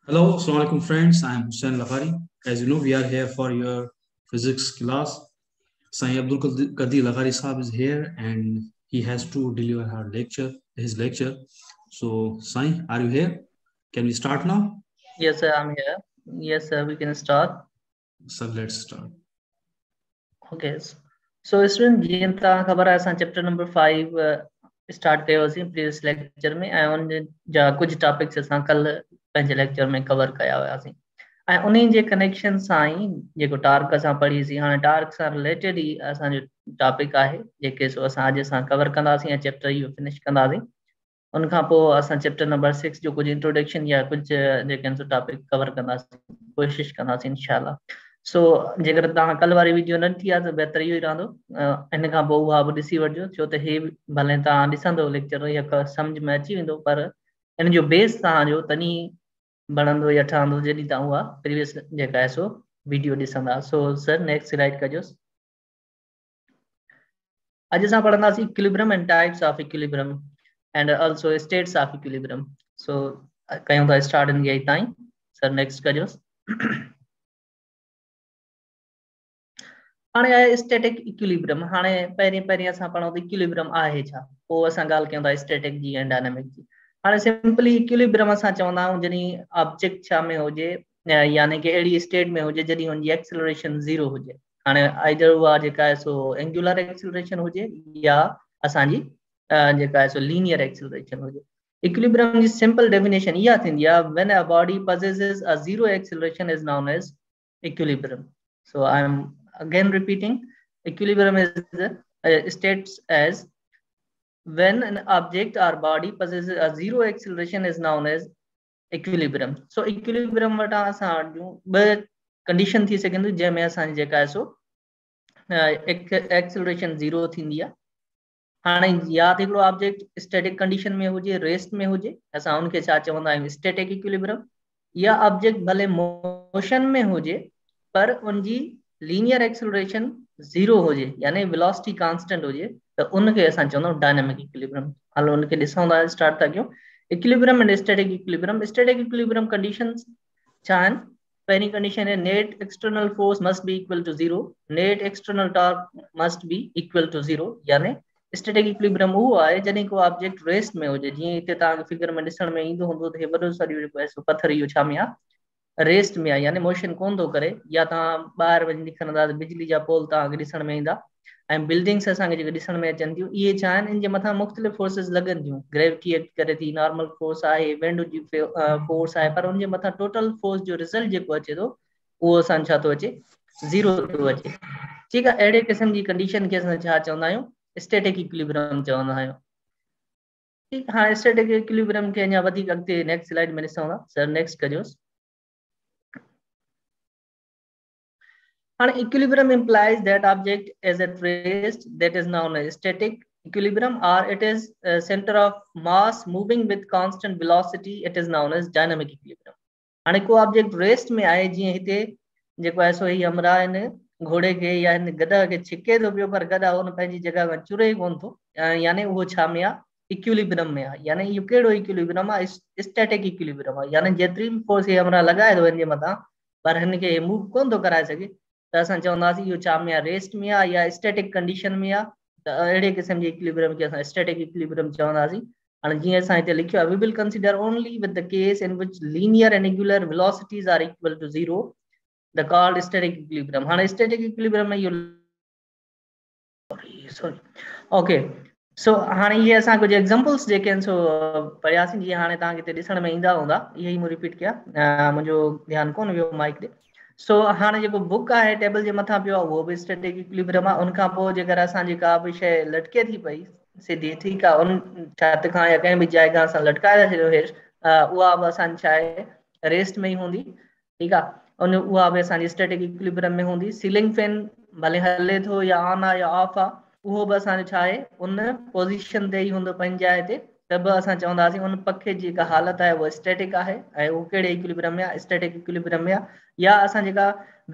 Hello, Assalamu alaikum friends. I am Hussein Lafari. As you know, we are here for your physics class. Sai Abdul Qadir Lafari Saab is here and he has to deliver his lecture. So, Sai, are you here? Can we start now? Yes, sir, I'm here. Yes, sir, we can start. So, let's start. Okay. So, student, जीअं तव्हां ख़बर आहे असां chapter number 5 start कयोसीं previous lecture में ऐं उन जा कुछ टॉपिक्स असां कल पंहिंजे लेक्चर में कवर कया हुआसीं ऐं उन्हीं जे कनेक्शन सां ई जेको टार्क असां पढ़ीसीं हाणे टार्क सां रिलेटेड ई असांजो टॉपिक आहे जेके सो असां अॼु असां कवर कंदासीं ऐं चैप्टर इहो फिनिश कंदासीं उन खां पोइ असां चैप्टर नंबर 6 जो कुछ इंट्रोडक्शन या कुछ जेके आहिनि सो टॉपिक कवर कंदासीं कोशिश कंदासीं इंशाल्लाह सो जेकर तव्हां कल वारी वीडियो न ॾिठी आहे त बहितर इहो ई रहंदो इन खां पोइ उहा बि ॾिसी वठिजो छो त हे भले तव्हां ॾिसंदो लेक्चर या सम्झ में अची वेंदो पर इन जो बेस तव्हांजो तॾहिं बनंदो या ठहंदो जॾहिं तव्हां उहा प्रीवियस जेका आहे सो वीडियो ॾिसंदा सो सर नेक्स्ट स्लाइड कजोसि अॼु असां पढ़ंदासीं equilibrium and types of equilibrium and also status of equilibrium सो कयूं था स्टार्ट इन यही ताईं सर नेक्स्ट कजोसि हाणे आहे स्टैटिक इक्विलिब्रियम हाणे पहिरीं असां पढ़ूं त इक्विलिब्रियम आहे छा पोइ असां ॻाल्हि कयूं था स्टैटिक जी ऐं डायनामिक जी हाणे सिंपली इक्विलिब्रियम असां चवंदा आहियूं जॾहिं ऑब्जेक्ट छा में हुजे यानी कि अहिड़ी स्टेट में हुजे जॾहिं हुनजी एक्सेलरेशन 0 हुजे हाणे आइदर उहा जेका आहे सो एंगुलर एक्सेलरेशन हुजे या असांजी जेका आहे सो लीनियर एक्सेलरेशन हुजे इक्विलिब्रियम जी सिंपल डेफिनेशन इहा थींदी आहे when a body possesses a zero acceleration is known as equilibrium so I am again repeating equilibrium is states as when an object or body possesses a zero acceleration is known as equilibrium so equilibrium वटा असां ॿ condition थी सघंदी जंहिंमें असांजी जेका आहे so acceleration 0 थींदी आहे हाणे या त हिकिड़ो ऑब्जेक्ट स्टैटिक कंडीशन में हुजे रेस्ट में हुजे असां उनखे छा चवंदा आहियूं स्टैटिक इक्विलिब्रियम या ऑब्जेक्ट भले मोशन में हुजे पर उनजी लीनियर एक्सेलरेशन 0 हुजे यानी वेलोसिटी कांस्टेंट हुजे त उनखे असां चवंदा आहियूं डायनामिक इक्विलिब्रियम हलो उनखे ॾिसूं था स्टार्ट था कयूं equilibrium and static equilibrium conditions छा आहिनि पहिरीं कंडीशन है net external force must be equal to 0 net external torque must be equal to 0 यानी स्टैटिक इक्विलिब्रियम वो आहे जॾहिं को ऑब्जेक्ट रेस्ट में हुजे जीअं हिते तव्हांखे फिगर में ॾिसण में ईंदो हूंदो त हे वॾो सॼो जेको आहे पत्थर इहो छा में आहे रेस्ट में आहे यानी मोशन कोन थो करे या तव्हां ॿाहिरि वञी निकिरंदा त बिजली जा पोल तव्हांखे ॾिसण में ईंदा ऐं बिल्डिंग्स असांखे जेके ॾिसण में अचनि थियूं इहे छा आहिनि इन जे मथां मुख़्तलिफ़ फोर्सिस लॻनि थियूं ग्रेविटी एक्ट करे थी नॉर्मल फोर्स आहे विंड जी फोर्स आहे पर उनजे मथां टोटल फोर्स जो रिज़ल्ट जेको अचे थो उहो असां छा थो अचे 0 थो अचे ठीकु आहे अहिड़े क़िस्म जी कंडीशन खे असां छा चवंदा आहियूं स्टैटिक इक्विलिब्रियम चवंदा आहियूं ठीकु हाणे स्टैटिक इक्विलिब्रियम खे अञा वधीक अॻिते नेक्स्ट स्लाइड में ॾिसूं था सर नेक्स्ट कजोसि हाणे equilibrium implies that object is at rest that is known as static equilibrium or it is a center of mass moving with constant velocity it is known as dynamic equilibrium हाणे को object rest में आहे जीअं हिते जेको आहे सो ही हमरा आहिनि घोड़े खे या हिन गधा खे छिके थो पियो पर गधा हुन पंहिंजी जॻह खां चुरे कोन थो यानी उहो छा में आहे इक्विलिब्रियम में आहे यानी इहो कहिड़ो इक्विलिब्रियम आहे स्टैटिक इक्विलिब्रियम आहे यानी जेतिरी बि फोर्स हमरा लॻाए थो हिन जे मथां पर हिन खे मूव कोन थो कराए सघे त असां चवंदासीं इहो छा में आहे रेस्ट में आहे या स्टैटिक कंडीशन में आहे त अहिड़े क़िस्म जे इक्विलिब्रियम खे असां स्टैटिक इक्विलिब्रियम चवंदासीं हाणे जीअं असां हिते लिखियो आहे we will consider only with the case in which linear and angular velocities are equal to 0 the called static equilibrium हाणे स्टैटिक इक्विलिब्रियम में इहो सॉरी ओके सो हाणे ये असां कुछ एग्जांपल्स जेके आहिनि सो पढ़ियासीं जीअं हाणे तव्हांखे हिते ॾिसण में ईंदा हूंदा इहे ई मूं रिपीट कया मुंहिंजो ध्यानु कोन वियो माइक ॾे सो हाणे जेको बुक आहे टेबल जे मथां पियो आहे उहो बि स्टैटिक इक्विलिब्रियम आहे उनखां पोइ जेकर असांजी का बि शइ लटके थी पई सिधी ठीकु आहे उन छत खां या कंहिं बि जाइ खां असां लटकाए था छॾियो हेठि उहा बि असांजी छा आहे रेस्ट में ई हूंदी ठीकु आहे उन उहा बि असांजी स्टैटिक इक्विलिब्रियम में हूंदी सीलिंग फैन भले हले थो या ऑन आहे या ऑफ आहे उहो बि असांजो छा आहे उन पोज़ीशन ते ई हूंदो पंहिंजी जाइ ते त बि असां चवंदासीं उन पखे जी जेका हालत आहे उहा स्टैटिक आहे ऐं उहो कहिड़े इक्विलिब्रियम में आहे स्टैटिक इक्विलिब्रियम में आहे या असां जेका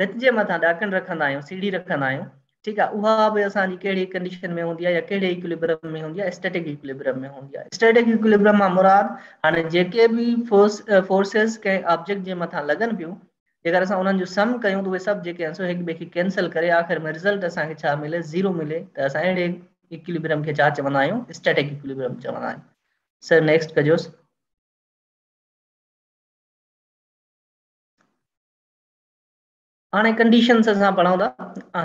भित जे मथां ॾाकण रखंदा आहियूं सीढ़ी रखंदा आहियूं ठीक है, उहा भी असांजी कहिड़ी कंडीशन में हूंदी आहे या कहिड़े इक्विलिब्रियम में हूंदी आहे, स्टैटिक इक्विलिब्रियम में हूंदी आहे। स्टैटिक इक्विलिब्रियम मां मुराद हाणे जेके भी फोर्सेस के ऑब्जेक्ट जे मथां लगन पियूं, जेकर असां उन्हनि जो सम कयूं तो उहे सब जेके आंसर हिक ॿिए खे कैंसिल करे आखिर में रिजल्ट असांखे छा मिले, 0 मिले, त असां अहिड़े इक्विलिब्रियम खे छा चवंदा आहियूं, स्टैटिक इक्विलिब्रियम चवंदा आहियूं। सर नेक्स्ट कजोसि। हाणे कंडीशंस असां पढ़ूं था।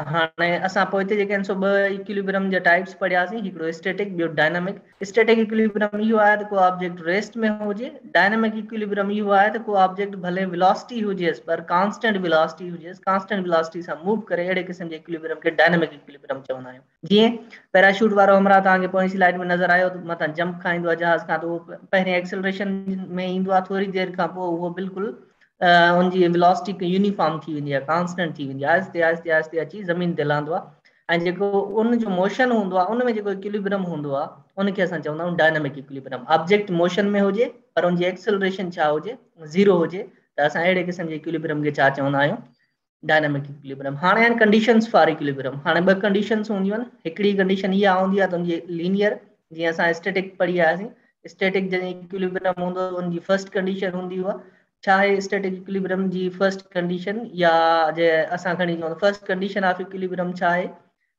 हाणे असां पोइ हिते जेके आहिनि सो ॿ इक्विलिब्रियम जा टाइप्स पढ़ियासीं, हिकिड़ो स्टैटिक ॿियो डायनामिक। स्टैटिक इक्विलिब्रियम इहो आहे त को ऑब्जेक्ट रेस्ट में हुजे। डायनामिक इक्विलिब्रियम इहो आहे त को ऑब्जेक्ट भले वेलोसिटी हुजेसि पर कांस्टेंट वेलोसिटी हुजेसि, कांस्टेंट वेलोसिटी सां मूव करे, अहिड़े क़िस्म जे इक्विलिब्रियम खे डायनामिक इक्विलिब्रियम चवंदा आहियूं। जीअं पैराशूट वारो हमरा तव्हांखे पोइ स्लाइड में नज़र आयो, मथां जंप खाईंदो आहे जहाज़ खां, त उहो पहिरें एक्सेलरेशन में ईंदो आहे, थोरी देरि खां पोइ उहो बिल्कुलु उनजी वेलोसिटी यूनिफॉर्म थी वेंदी आहे, कांस्टेंट थी वेंदी आहे, आहिस्ते आहिस्ते आहिस्ते अची ज़मीन ते लहंदो आहे। ऐं जेको उन जो मोशन हूंदो आहे, उन में जेको इक्विलिब्रियम हूंदो आहे, उनखे असां चवंदा आहियूं डायनामिक इक्विलिब्रियम। ऑब्जेक्ट मोशन में हुजे पर उनजी एक्सेलरेशन छा हुजे, 0 हुजे, त असां अहिड़े क़िस्म जे इक्विलिब्रियम खे छा चवंदा आहियूं, डायनामिक इक्विलिब्रियम। हाणे आहिनि कंडीशंस फॉर इक्विलिब्रियम। हाणे ॿ कंडीशंस हूंदियूं आहिनि। हिकिड़ी कंडीशन इहा हूंदी आहे त उनजी लीनियर, जीअं असां स्टैटिक पढ़ी आयासीं, स्टैटिक जॾहिं इक्विलिब्रियम हूंदो उनजी फर्स्ट कंडीशन हूंदी हुआ छा आहे, स्टैटिक इक्विलिब्रियम जी फर्स्ट कंडीशन, या जे असां खणी चऊं फर्स्ट कंडीशन ऑफ इक्विलिब्रियम छा आहे।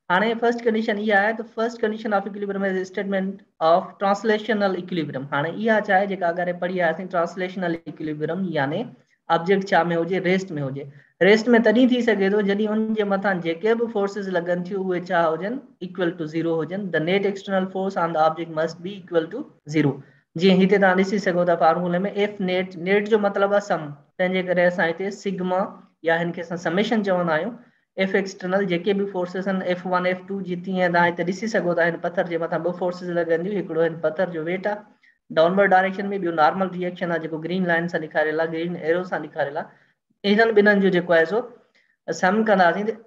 हाणे फर्स्ट कंडीशन इहा आहे त first condition of equilibrium is statement of translational equilibrium. हाणे इहा छा आहे, जेका अगरि पढ़ी आयासीं ट्रांसलेशनल इक्विलिब्रियम, यानी ऑब्जेक्ट छा में हुजे, रेस्ट में हुजे। रेस्ट में तॾहिं थी सघे थो जॾहिं उन जे मथां जेके बि फोर्सिस लॻनि थियूं उहे छा हुजनि, इक्वल टू 0 हुजनि। The net external force on the object must be equal to 0। जीअं हिते तव्हां ॾिसी सघो था फार्मूले में एफ नेट, नेट जो मतिलबु आहे सम, तंहिंजे करे असां हिते सिग्मा या हिनखे असां समेशन चवंदा आहियूं। एफ एक्सटर्नल जेके बि फोर्सिस आहिनि, F1 F2 जी, तीअं तव्हां हिते ॾिसी सघो था, हिन पत्थर जे मथां ॿ फोर्सिस लॻंदियूं, हिकिड़ो हिन पत्थर जो वेट आहे डाउनवर्ड डायरेक्शन में, ॿियो नॉर्मल रिएक्शन आहे जेको ग्रीन लाइन सां ॾेखारियल आहे, ग्रीन एरो सां ॾेखारियल आहे। इन्हनि ॿिन्हिनि जो जेको आहे सो सम कंदासीं त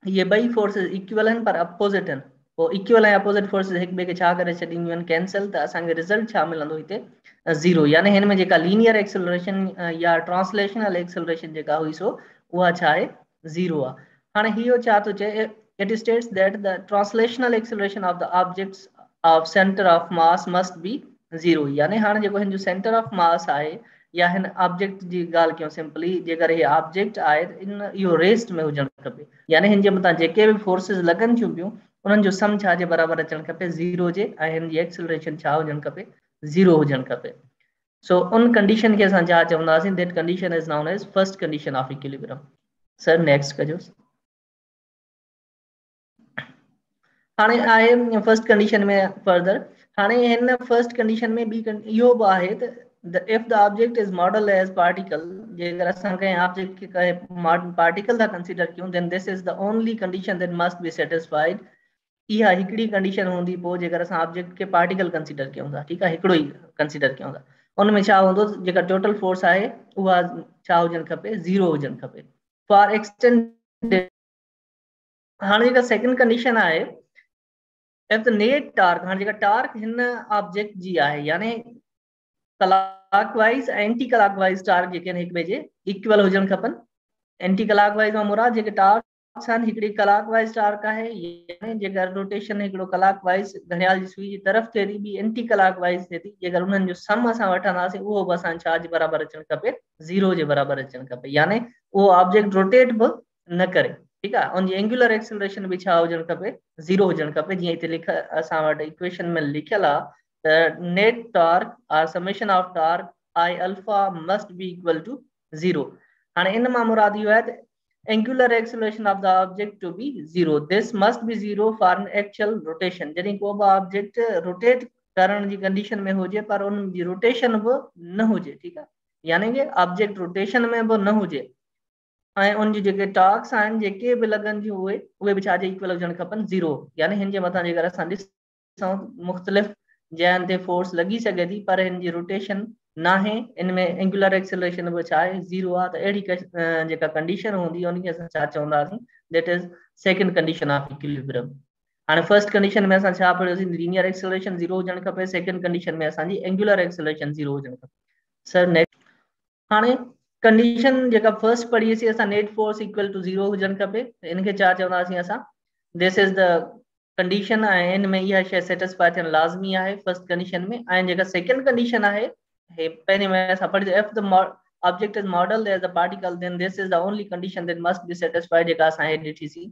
इहे ॿई फोर्सिस इक्वल आहिनि पर अपोजिट आहिनि। पोइ इक्वल ऐं अपोजिट फोर्सिस हिक ॿिए खे छा करे छॾींदियूं आहिनि, कैंसिल, त असांखे रिज़ल्ट छा मिलंदो हिते, 0। यानी हिन में जेका लीनियर एक्सेलरेशन या ट्रांसलेशनल एक्सेलरेशन जेका हुई सो उहा छा आहे, 0 आहे। हाणे इहो छा थो चए, it status that the translational acceleration of the objects of centre of mass must be 0। यानी हाणे जेको हिन जो सेंटर ऑफ मास आहे या हिन ऑब्जेक्ट जी ॻाल्हि कयूं सिंपली, जेकर इहे ऑब्जेक्ट आहे त इहो रेस्ट में हुजणु खपे। यानी हिन जे मथां जेके बि फोर्सिस लॻनि थियूं पियूं उन्हनि जो सम छा जे बराबरि अचणु खपे, 0 जे, ऐं हिन जी एक्सेलरेशन छा हुजणु खपे, 0 हुजणु खपे। सो उन कंडीशन खे असां छा चवंदासीं, that condition is known as first condition of equilibrium. Sir next कजो। हाणे आहे फर्स्ट कंडीशन में फर्दर। हाणे हिन फर्स्ट कंडीशन में बि इहो बि आहे त if the object is modeled as particle, जेकर असां कंहिं ऑब्जेक्ट खे कंहिं पार्टिकल था कंसीडर कयूं, then this is the only condition that must be satisfied। इहा हिकिड़ी कंडीशन हूंदी पोइ जेकर असां ऑब्जेक्ट खे पार्टिकल कंसीडर कयूं था, ठीकु आहे, हिकिड़ो ई कंसीडर कयूं था। उन में छा हूंदो, जेका टोटल फोर्स आहे उहा छा हुजणु खपे, 0 हुजणु खपे। फॉर एक्सटेंड हाणे जेका सेकंड कंडीशन आहे, if the net torque, हाणे जेका टार्क हिन ऑब्जेक्ट जी आहे, यानी क्लॉकवाइज एंटी क्लॉकवाइज टार्क जेके आहिनि हिक ॿिए जे इक्वल हुजणु खपनि। एंटी क्लॉकवाइज मां मुराद जेके टार्क्स आहिनि, हिकिड़ी क्लॉकवाइज टार्क आहे, यानी जेकर रोटेशन हिकिड़ो क्लॉकवाइज घड़ियाल जी सुई जी तरफ़ थिए थी, ॿी एंटी क्लॉकवाइज थिए थी, जेकर उन्हनि जो सम असां वठंदासीं उहो बि असां छा जे बराबरि अचणु खपे, 0 जे बराबरि अचणु खपे। यानी उहो ऑब्जेक्ट रोटेट बि न करे, ठीकु आहे, उनजी एंगुलर एक्सेलरेशन बि छा हुजणु खपे, 0 हुजणु खपे। जीअं हिते असां वटि इक्वेशन में लिखियल आहे त नेट टॉर्क और summation of torque I alpha must be equal to 0। हाणे इन मां मुराद इहो आहे त angular acceleration of the object to be 0। This must be 0 for an actual rotation. जॾहिं को बि ऑब्जेक्ट रोटेट करण जी कंडीशन में हुजे पर उन जी रोटेशन बि न हुजे, ठीकु आहे, यानी कि ऑब्जेक्ट रोटेशन में बि न हुजे ऐं उनजी जेके टॉर्क्स आहिनि जेके बि लॻनि थियूं उहे बि छा जे इक्वल हुजणु खपनि, 0। यानी हिन जे मथां जेकर असां ॾिसूं मुख़्तलिफ़ जंहिं ते फोर्स लॻी सघे थी पर हिन जी रोटेशन ना है, इनमें एंगुलर एक्सेलरेशन बि छा आहे, 0 आहे, त अहिड़ी जेका कंडीशन हूंदी उनखे असां छा चवंदासीं, that is second condition of equilibrium. हाणे फर्स्ट कंडीशन में असां छा पढ़ियोसीं, लीनियर एक्सेलरेशन 0 हुजणु खपे। सेकंड कंडीशन में असांजी एंगुलर एक्सेलरेशन 0 हुजणु खपे। सर नेक्स्ट हाणे कंडीशन जेका फर्स्ट पढ़ीसीं असां, नेट फोर्स इक्वल टू 0 हुजणु खपे, इनखे छा चवंदासीं असां, दिस इज द कंडीशन आहे, इन में इहा शइ सेटिस्फाई थियण लाज़मी आहे फर्स्ट कंडीशन में। ऐं जेका सेकंड कंडीशन आहे, हे पहिरीं में असां पढ़ी, if the object is modeled as a particle, then this is the only condition that must be satisfied, जेका असां हे ॾिठी C,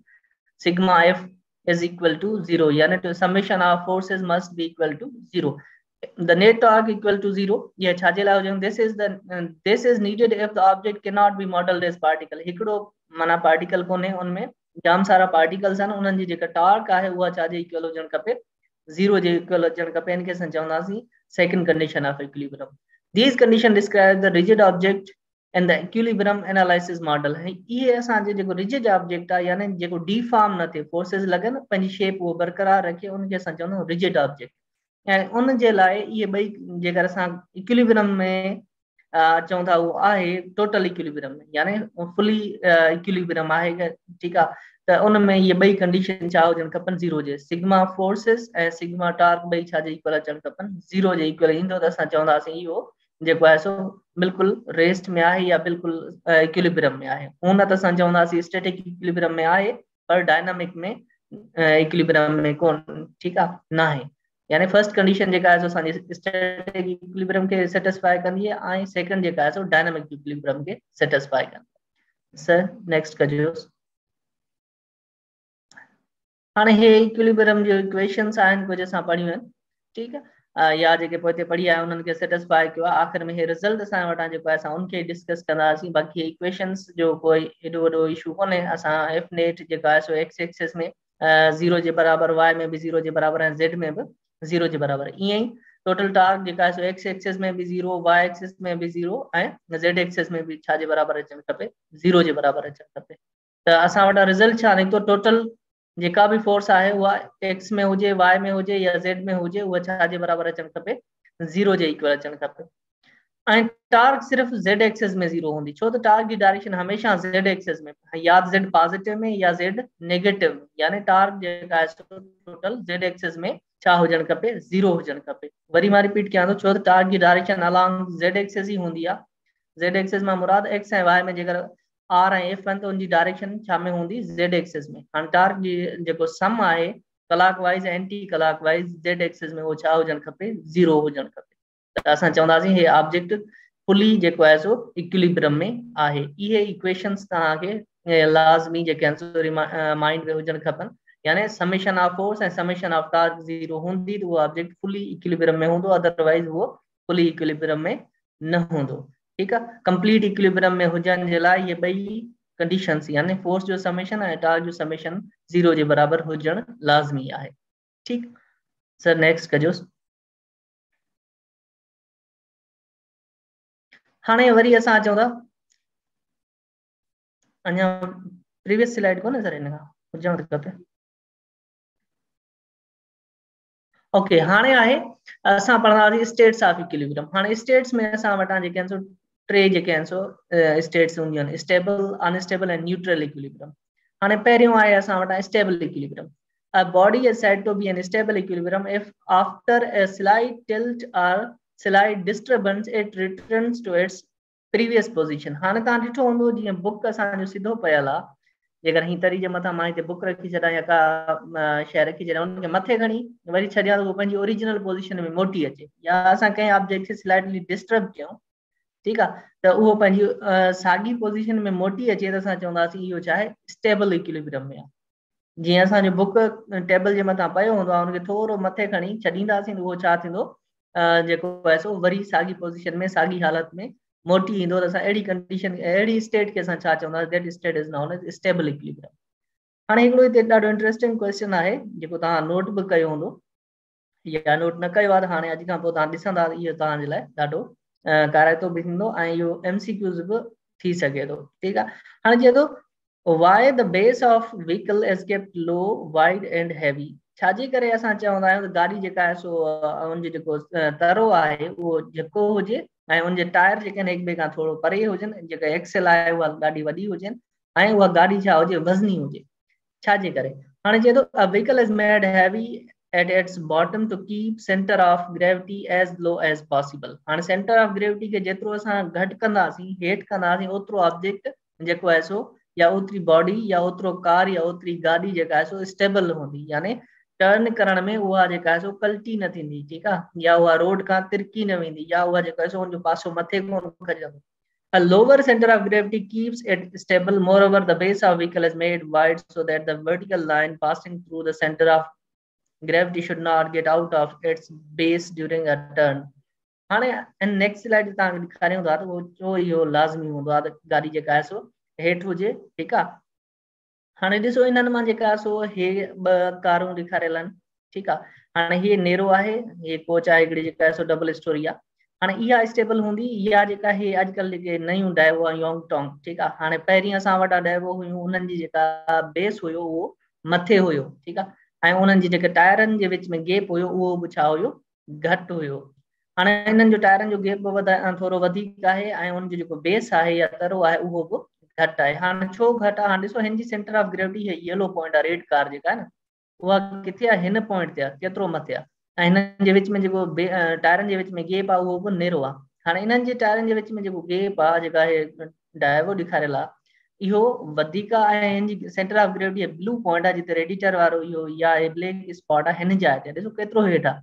sigma f is equal to 0, यानी to summation of forces must be equal to 0, the net torque equal to 0। ये छाजे लाइ हुजनि, this is needed if the object cannot be modeled as particle। हिकिड़ो माना पार्टिकल कोन्हे, उनमें जाम सारा पार्टिकल्स आहिनि, उन्हनि जी जेका टॉर्क आहे उहा छाजे इक्वल हुजणु खपे, 0 जे इक्वल हुजणु खपे। इनखे असां चवंदासीं second condition of equilibrium. These conditions describe the rigid object and the equilibrium analysis model। ये असांजे जेको रिजिड ऑब्जेक्ट आहे, यानी जेको डीफॉर्म न थिए, फोर्सेस लॻनि, पंहिंजी शेप वो बरक़रार रखे, उनखे असां चवंदा आहियूं रिजिड ऑब्जेक्ट। ऐं उन जे लाइ इहे ॿई जेकर असां इक्विलिब्रियम में चऊं था, उहो आहे टोटल इक्विलिब्रियम में, यानी फुली इक्विलिब्रियम आहे, ठीकु आहे। त उन में ये ॿई कंडीशन छा हुजणु खपनि, 0 जे, सिग्मा फोर्सेस ऐं सिग्मा टॉर्क ॿई छाजे इक्वल अचणु खपनि, 0 जे इक्वल ईंदो त असां चवंदासीं इहो जेको आहे सो बिल्कुलु रेस्ट में आहे या बिल्कुलु इक्विलिब्रियम में आहे। हूं न त असां चवंदासीं स्टैटिक इक्विलिब्रियम में आहे, पर डायनामिक में इक्विलिब्रियम में कोन, ठीकु आहे, न आहे। यानी फर्स्ट कंडीशन जेका आहे सो असांजी स्टैटिक इक्विलिब्रियम खे सेटिस्फाई कंदी आहे, ऐं सेकंड जेका आहे सो डायनामिक इक्विलिब्रियम खे सेटिस्फाई कंदी आहे। सर नेक्स्ट कजो। हाणे हे इक्विलिब्रियम जो इक्वेशंस आहिनि, कुझु असां पढ़ियूं आहिनि, ठीकु आहे, या जेके पोइ पढ़ी आहे उन्हनि खे सेटिस्फाई कयो आहे। आख़िर में हे रिज़ल्ट असां वटां जेको आहे असां उनखे डिस्कस कंदासीं। बाक़ी इक्वेशंस जो कोई एॾो वॾो इशू कोन्हे। असां एफ नेट जेका आहे सो एक्स एक्सिस में 0 जे बराबरि, वाई में बि 0 जे बराबरि, ऐं ज़ेड में बि 0 जे बराबरि। ईअं ई टोटल टॉर्क जेका आहे सो एक्स एक्सिस में बि 0, वाई एक्सिस में बि 0, ऐं ज़ेड एक्सिस में बि छा जे बराबरि अचणु खपे, 0 जे बराबरि अचणु खपे। त असां वटां रिज़ल्ट छा निकितो, टोटल जेका भी फोर्स आहे उहा एक्स में हुजे, वाई में हुजे या ज़ेड में हुजे, उहा छा जे बराबरि अचणु खपे, 0 जे इक्वल अचणु खपे। ऐं टॉर्क सिर्फ़ ज़ेड एक्सिस में 0 हूंदी, छो त टॉर्क जी डायरेक्शन हमेशा ज़ेड एक्सिस में, या ज़ेड पॉजिटिव में या ज़ेड नेगेटिव में, यानी टॉर्क जेका आहे टोटल ज़ेड एक्सिस में छा हुजणु खपे, 0 हुजणु खपे। वरी मां रिपीट कयां थो, छो त टॉर्क जी डायरेक्शन अलोंग ज़ेड एक्सिस ई हूंदी आहे। ज़ेड एक्सिस मां मुराद एक्स ऐं वाई में जेकर आर ऐं एफ आहिनि त उनजी डायरेक्शन छा में हूंदी, ज़ेड एक्सिस में। हाणे टॉर्क जी जेको सम आहे clock wise anti clock wise Z axis में, उहो छा हुजणु खपे, 0 हुजणु खपे। त असां चवंदासीं हे ऑब्जेक्ट फुली जेको आहे सो इक्विलिब्रियम में आहे। इहे इक्वेशंस तव्हांखे लाज़मी जेके आहिनि सो माइंड में हुजणु खपनि। यानी समेशन ऑफ फोर्स ऐं समेशन ऑफ टॉर्क 0 हूंदी त उहो ऑब्जेक्ट फुली इक्विलिब्रियम में हूंदो, अदरवाइज उहो फुली इक्विलिब्रियम में न हूंदो, ठीकु आहे। कंप्लीट इक्विलिब्रियम में हुजण जे लाइ ये ॿई कंडीशंस, यानी फोर्स जो समेशन ऐं टॉर्क जो समेशन 0 जे बराबरि हुजणु लाज़मी आहे, ठीकु। सर नेक्स्ट कजोसि। हाणे वरी असां अचूं था, अञा प्रीवियस स्लाइड कोन्हे सर, हिन खां हुजणु खपे। ओके, हाणे आहे असां पढ़ंदासीं स्टेट्स ऑफ इक्विलिब्रियम। हाणे स्टेट्स में असां वटां जेके आहिनि सो टे जेके आहिनि सो स्टेट्स हूंदियूं आहिनि, स्टेबल, अनस्टेबल ऐं न्यूट्रल इक्विलिब्रियम। हाणे पहिरियों आहे असां वटां stable equilibrium. A body is said to be in stable equilibrium if after a slight tilt or slight disturbance it returns to its previous position। हाणे तव्हां ॾिठो हूंदो जीअं बुक असांजो सिधो पियल आहे, जेकर हीअं तरी जे मथां मां हिते बुक रखी छॾां या का शइ रखी छॾां, उनखे मथे खणी वरी छॾियां त उहो पंहिंजी ओरिजिनल पोज़ीशन में मोटी अचे, या असां कंहिं ऑब्जेक्ट खे स्लाइटली डिस्टर्ब कयूं, ठीकु आहे, त उहो पंहिंजी साॻी पोज़ीशन में मोटी अचे त असां चवंदासीं इहो छा आहे, स्टेबल इक्विलिब्रियम में आहे। जीअं असांजो बुक टेबल जे मथां पियो हूंदो आहे, उनखे थोरो मथे खणी छॾींदासीं त उहो छा थींदो, जेको आहे सो वरी साॻी पोज़ीशन में, साॻी हालत में मोटी ईंदो। त असां अहिड़ी कंडीशन, अहिड़ी स्टेट खे असां छा चवंदासीं, that state is known as stable equilibrium. हाणे हिकिड़ो हिते ॾाढो इंट्रेस्टिंग क्वेश्चन आहे जेको तव्हां नोट बि कयो हूंदो, या नोट न कयो आहे त हाणे अॼु खां पोइ तव्हां ॾिसंदा, इहो तव्हांजे लाइ ॾाढो काराइतो बि थींदो ऐं इहो MCQs बि थी सघे थो, ठीकु आहे। हाणे चए थो why the base of vehicle is kept low, wide and heavy। छाजे करे असां चवंदा आहियूं त गाॾी जेका आहे सो उनजो जेको तरो आहे उहो जेको हुजे ऐं उनजे टायर जेके आहिनि हिक ॿिए खां थोरो परे हुजनि, जेका एक्सेल आहे उहा गाॾी वॾी हुजनि ऐं उहा गाॾी छा हुजे, वज़नी हुजे। छाजे करे, हाणे चए थो a vehicle is made heavy at its bottom to keep center of gravity as low as possible। हाणे सेंटर ऑफ ग्रेविटी खे जेतिरो असां घटि कंदासीं, हेठि कंदासीं, ओतिरो ऑब्जेक्ट जेको आहे सो या ओतरी बॉडी या ओतरो कार या ओतरी गाड़ी जेका आहे सो स्टेबल होंदी, यानी टर्न करण में उहा जेका आहे सो कल्टी न थींदी, ठीक आहे, या उहा रोड खां तिरकी न वेंदी, या उहा जेका आहे सो उनजो पासो मथे कोन खजंदो। A lower center of gravity keeps it stable. Moreover, the base of vehicle is made wide so that the vertical line passing through the center of gravity should not get out of its base during a turn. हाणे in next slide तव्हां ॾेखारियूं था त उहो इहो लाज़मी हूंदो आहे त गाॾी जेका आहे सो हेठि हुजे, ठीकु आहे। हाणे ॾिसो इन्हनि मां जेका आहे सो हे ॿ कारूं ॾेखारियल आहिनि, ठीकु आहे। हाणे हीअ नेरो आहे, हीअ कोच आहे हिकिड़ी जेका आहे सो डबल स्टोरी आहे। हाणे इहा स्टेबल हूंदी, इहा जेका हे अॼुकल्ह जेके नयूं डाइवो आहे योंगटोंग, ठीकु आहे। हाणे पहिरीं असां वटि डाइवो हुयूं, उन्हनि जी जेका बेस हुयो उहो मथे हुयो, ठीकु आहे, ऐं उन्हनि जी जेके टायरनि जे विच में गैप हुयो उहो बि छा हुयो, घटि हुयो। हाणे इन्हनि जो टायरनि जो गैप थोरो वधीक आहे ऐं उनजो जेको बेस आहे या तरो आहे उहो बि घटि आहे। हाणे छो घटि आहे, हाणे ॾिसो हिन जी सेंटर ऑफ ग्रेविटी है येलो पॉइंट आहे, रेड कार जेका आहे न उहा किथे आहे, हिन पॉइंट ते आहे, केतिरो मथे आहे, ऐं हिननि जे विच में जेको टायरनि जे विच में गैप आहे उहो बि नेरो आहे। हाणे इन्हनि जे टायरनि जे विच में जेको गैप आहे, जेका हे डाइवो ॾेखारियल आहे, इहो वधीक आहे, ऐं हिन जी centre of gravity blue point आहे जिते रेडिएटर वारो इहो या ब्लैक स्पॉट आहे, हिन जाइ ते ॾिसो केतिरो हेठि आहे।